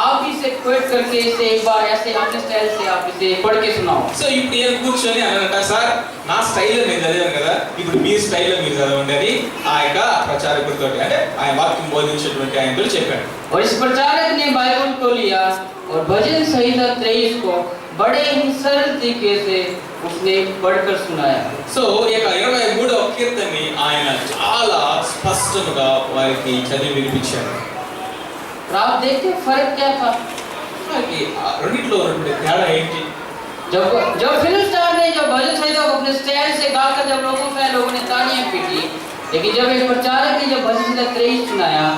आप भी इसे क्वेट करके इसे एक बार ऐसे अपने स्टाइल से आप इसे पढ़ के सुनाओ। సో ఇప్పుడు ఈయన కూర్చొని అన్నట, సార్ నా స్టైల్లో నేను చదివాను కదా, ఇప్పుడు మీ స్టైల్లో మీరు చదవండి అని ఆ యొక్క ప్రచారకుడితో అంటే ఆయన వాక్యం బోధించేటువంటి ఆయనతో చెప్పాడు. और इस प्रचारक ने बाइबल को लिया और भजन संहिता 23 को बड़े ही सरल तरीके से उसने पढ़कर सुनाया। సో ఈ యొక్క 23వ కీర్తనని ఆయన చాలా స్పష్టంగా వారికి చదివి వినిపించారు. और आप देखते फर्क क्या था? మనకి ఆ రెండిట్లో ఉన్నటువంటి తేడా ఏంటి? जब फिल्म स्टार ने जो भजन संहिता को अपने स्टाइल से गाकर जब लोगों ने तालियां पीटी, लेकिन जब एक प्रचारक ने जब भजन संहिता 23 सुनाया,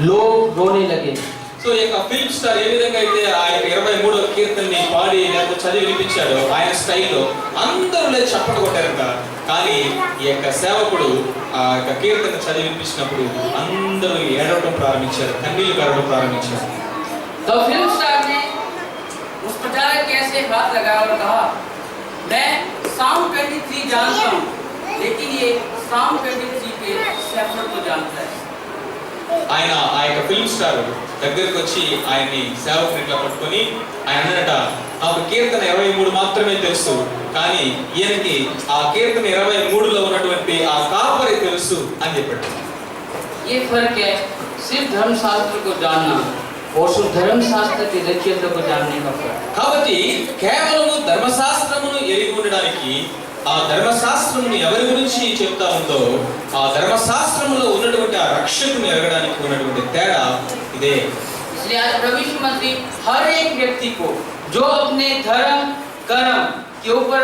लोग रोने लगे। సో ఈ యొక్క ఫిల్మ్ స్టార్ ఏ విధంగా అయితే ఆ యొక్క 23వ కీర్తనని పాడి లేకపోతే చదివి వినిపించాడో ఆయన స్టైల్లో అందరూ లేచి చప్పట్లు కొట్టారంట. కానీ ఈ యొక్క సేవకుడు ఆ యొక్క కీర్తన చదివి వినిపించినప్పుడు అందరూ ఏడవడం ప్రారంభించారు, కన్నీళ్లు కారడం ప్రారంభించారు. तो फिल्म स्टार ने उस प्रचारक के ऐसे हाथ लगाया और कहा, मैं साम 23 जानता हूँ, लेकिन ये साम 23 के सफर को जानता है। ఆయన ఆ యొక్క ఫిల్మ్ స్టార్ దగ్గరికి వచ్చి ఆయన్ని సేవకుని ఇట్లా పట్టుకొని ఆయన అన్నట, నాకు కీర్తన 23 మాత్రమే తెలుసు, కానీ ఈయనకి ఆ కీర్తన 23లో ఉన్నటువంటి ఆ కాపరి తెలుసు అని చెప్పాడు. ये फर्क है सिर्फ धर्मशास्त्र को जानना और सिर्फ धर्मशास्त्र के रचयिता को जानने का फर्क। కాబట్టి కేవలం ధర్మశాస్త్రమును ఎరిగి ఉండడానికి, ఆ ధర్మశాస్త్రమును ఎవరి గురించి చెప్తా ఉందో ఆ ధర్మశాస్త్రములో ఉన్నటువంటి ఆ రక్షకుని ఎరగడానికి ఉన్నటువంటి తేడా ఇదే. इसलिए आज प्रभु यीशु मसीह हर एक व्यक्ति को जो अपने धर्म कर्म के ऊपर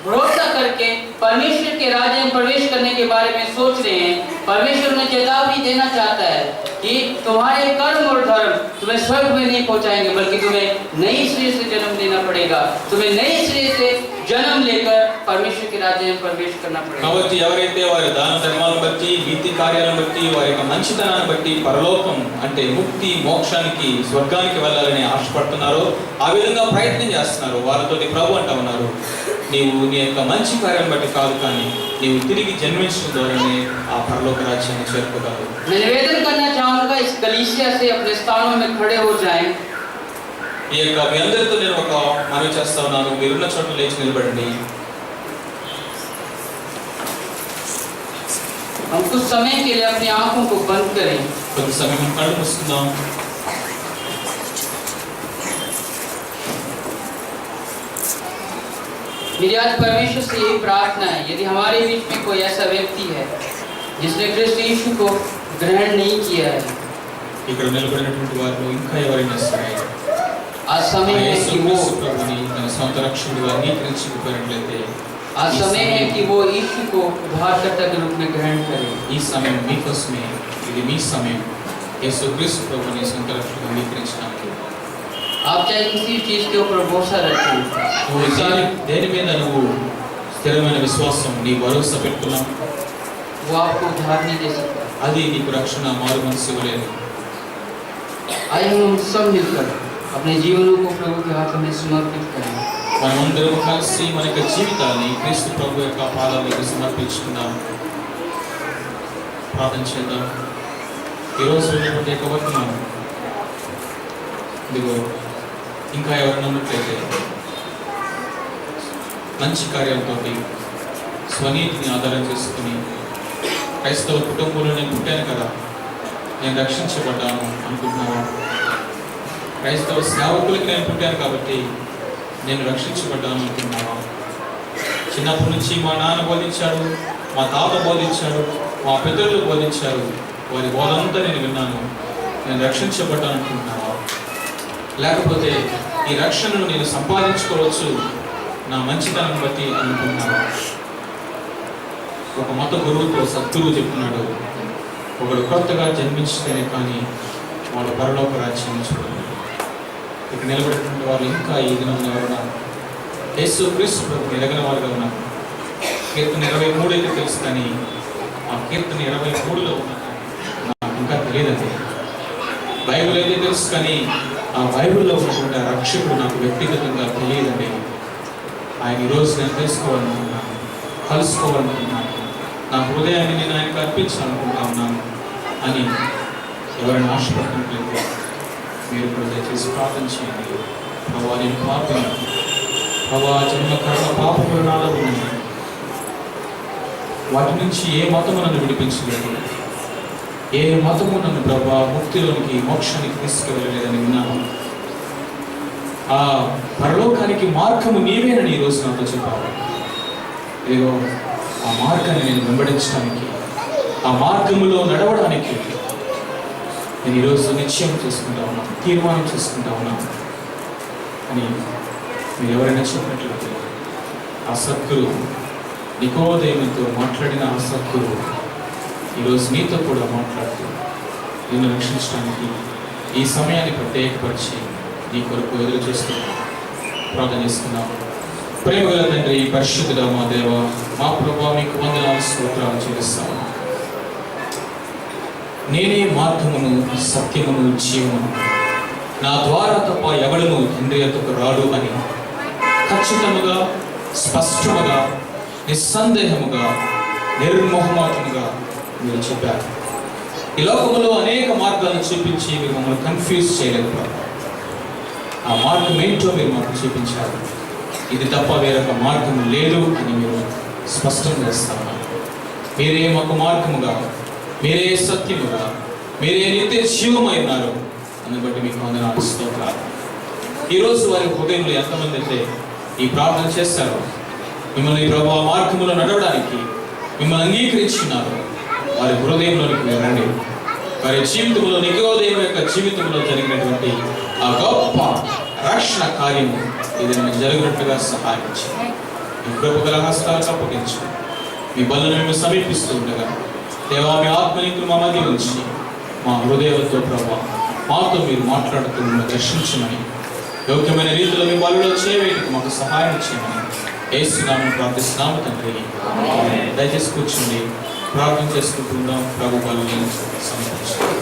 भरोसा करके परमेश्वर के राज्य में प्रवेश करने के बारे में सोच रहे हैं, परमेश्वर उन्हें चेतावनी देना चाहता है कि तुम्हारे कर्म और धर्म तुम्हें स्वर्ग में नहीं पहुंचाएंगे, बल्कि तुम्हें नई सिरे से जन्म लेना पड़ेगा, तुम्हें नई सिरे से जन्म लेकर परमेश्वर के राज्य में प्रवेश करना पड़ेगा। కాబట్టి ఎవరైతే వారి దాన ధర్మాలను బట్టి, నీతి కార్యాలను బట్టి, వారి యొక్క మంచితనాన్ని బట్టి పరలోకం అంటే ముక్తి, మోక్షానికి, స్వర్గానికి వెళ్ళాలని ఆశపడుతున్నారో, ఆ విధంగా ప్రయత్నం చేస్తున్నారు, వారితో ప్రభు అంటా ఉన్నారు, నీవు నీ యొక్క మంచి కార్యాలను బట్టి కాదు, కానీ నీవు తిరిగి జన్మించడం ద్వారానే ఆ పరలోక రాజ్యాన్ని చేరుకోగలవు. मैं निवेदन करना चाहूंगा इस कलीसिया से अपने स्थानों में खड़े हो जाएं। ఈ యొక్క మీ అందరితో నేను ఒక మనవి చేస్తా ఉన్నాను, మీరున్న చోట లేచి నిలబడండి. हम कुछ समय के लिए अपनी आंखों को बंद करें। కొంత సమయం కళ్ళు మూసుకుందాం. मेरी आज परमेश्वर से यही प्रार्थना है, यदि हमारे बीच में कोई ऐसा व्यक्ति है जिसने कृष्ण यीशु को ग्रहण नहीं किया है, ఇక్కడ నిలబడినటువంటి వారిలో ఇంకా ఎవరైనా సరే आज समय है कि वो ప్రభుని తన సొంత రక్షకుడిగా అంగీకరించకపోయినట్లయితే आज समय है कि वो यीशु को उद्धारकर्ता के रूप में ग्रहण करे। ఈ సమయం మీకోసమే, ఇది మీ సమయం యేసుక్రీస్తు ప్రభుని సొంత రక్షకుడిగా అంగీకరించడానికి. आप चाहे किसी चीज के ऊपर भरोसा रखें, నువ్వు దేని మీద నువ్వు స్థిరమైన విశ్వాసం, నీ భరోసా పెట్టుకున్నావు, वो आपको उद्धार नहीं दे सकता। అది నీకు రక్షణ మారు మనసు ఇవ్వలేదు. आइए हम सब मिलकर अपने जीवनों को प्रभु के हाथों में समर्पित करें। మనమందరం కలిసి మన యొక్క జీవితాన్ని క్రీస్తు ప్రభు యొక్క పాదాల దగ్గర సమర్పించుకుందాం. ప్రార్థన చేద్దాం. ఈరోజు ఉన్నటువంటి యొక్క వర్తమానం ఇదిగో ఇంకా ఎవరైనా ఉన్నట్లయితే మంచి కార్యాలతో స్వనీతిని ఆధారం చేసుకుని క్రైస్తవ కుటుంబంలో నేను పుట్టాను కదా, నేను రక్షించబడ్డాను అనుకుంటున్నావా? క్రైస్తవ సేవకులకి నేను పుట్టాను కాబట్టి నేను రక్షించబడ్డాను అనుకుంటున్నావా? చిన్నప్పటి నుంచి మా నాన్న బోధించాడు, మా తాత బోధించాడు, మా పెద్దలు బోధించారు, వారి బోధంతా నేను విన్నాను, నేను రక్షించబడ్డాను అనుకుంటున్నావా? లేకపోతే ఈ రక్షణను నేను సంపాదించుకోవచ్చు నా మంచితనం బట్టి అనుకుంటున్నావా? ఒక మత గురువుతో సద్గురువు చెప్తున్నాడు, ఒకడు కొత్తగా జన్మించితేనే కానీ వాడు పరలోక రాజ్యాన్ని చూడలేదు. ఇక్కడ నిలబడినటువంటి వారు ఇంకా ఈ దినం ఎవరైనా యేసు క్రీస్తు ప్రభువుని ఎరగని వారుగా ఉన్నారు. కీర్తన 23 అయితే తెలుసు, కానీ ఆ కీర్తన 23లో నాకు ఇంకా తెలియదండి. బైబిల్ అయితే తెలుసు, కానీ ఆ బైబిల్లో ఉన్నటువంటి రక్షకుడు నాకు వ్యక్తిగతంగా తెలియదండి. ఆయన ఈరోజు నేను తెలుసుకోవాలనుకుంటున్నాను, కలుసుకోవాలనుకుంటున్నాను, నా హృదయాన్ని నేను ఆయనకు అర్పించాలనుకుంటా ఉన్నాను అని ఎవరైనా ఆశపడుతున్నట్లయితే మీరు కూడా దయచేసి ప్రార్థన చేయండి. ప్రభా, నేను పాపను, ప్రభా జన్మ కర్మ పాప పురాణాలు ఉన్నాయి, వాటి నుంచి ఏ మతము నన్ను విడిపించలేదు, ఏ మతము నన్ను ప్రభా ముక్తిలోనికి మోక్షానికి తీసుకువెళ్ళలేదని విన్నాను. ఆ పరలోకానికి మార్గము నీవేనని ఈరోజు నాతో చెప్పావు. ఇదిగో ఆ మార్గాన్ని నేను వెంబడించడానికి, ఆ మార్గములో నడవడానికి నేను ఈరోజు నిశ్చయం చేసుకుంటా ఉన్నాను, తీర్మానం చేసుకుంటా ఉన్నాను అని మీరు ఎవరైనా చెప్పినట్లయితే ఆ సద్గురు నికోదేముతో మాట్లాడిన ఆ సద్గురు ఈరోజు నీతో కూడా మాట్లాడుతూ నిన్ను రక్షించడానికి ఈ సమయాన్ని ప్రత్యేకపరిచి నీ కొరకు ఎదురు చూస్తున్నాను. ప్రార్థన చేసుకున్నాము. ప్రేమగల తండ్రి, పరిశుద్ధుడా మా దేవ, మా ప్రభువా, మీకు వందనాలు స్తోత్రాలు చెల్లిస్తాము. నేనే మార్గమును, సత్యమును, జీవమును, నా ద్వారా తప్ప ఎవడును తండ్రి యొద్దకు రాడు అని ఖచ్చితముగా, స్పష్టముగా, నిస్సందేహముగా, నిర్మోహమాటముగా మీరు చెప్పారు. ఈ లోకములో అనేక మార్గాలను చూపించి మీరు మమ్మల్ని కన్ఫ్యూజ్ చేయలేదు. ఆ మార్గం ఏంటో మీరు మాకు చూపించారు. ఇది తప్ప వేరొక మార్గం లేదు అని మీరు స్పష్టం చేస్తాను. మీరే మాకు మార్గముగా, మీరే సత్యముగా, మీరే నిత్య జీవమై ఉన్నారు. అందుని బట్టి మీకు వందనాలు స్తోత్రాలు. ఈరోజు వారి హృదయంలో ఎంతమంది అయితే ఈ ప్రార్థన చేస్తారో, మిమ్మల్ని ప్రభావ మార్గములో నడవడానికి మిమ్మల్ని అంగీకరించున్నారు, వారి హృదయంలోనికి మీరు రండి. వారి జీవితంలో, నికోదేము యొక్క జీవితంలో జరిగినటువంటి ఆ గొప్ప రక్షణ కార్యము ఇది మీకు జరిగినట్టుగా సహాయించి మీ కృపగల హస్తాలకు అప్పగించు. మీ బలను మేము సమీపిస్తూ ఉండగా దేవా, మీ ఆత్మనీకులు మా మధ్య ఉంచి మా హృదయాలతో ప్రభావ మాతో మీరు మాట్లాడుతూ దర్శించమని, యోగ్యమైన రీతిలో మీ బలలో చేయవేటికి మాకు సహాయం చేయమని యేసునామమున ప్రార్థిస్తున్నాము తండ్రి. దయచేసి కూర్చుండి ప్రార్థన చేసుకుంటున్నాం. ప్రభు బలను సమర్పించండి.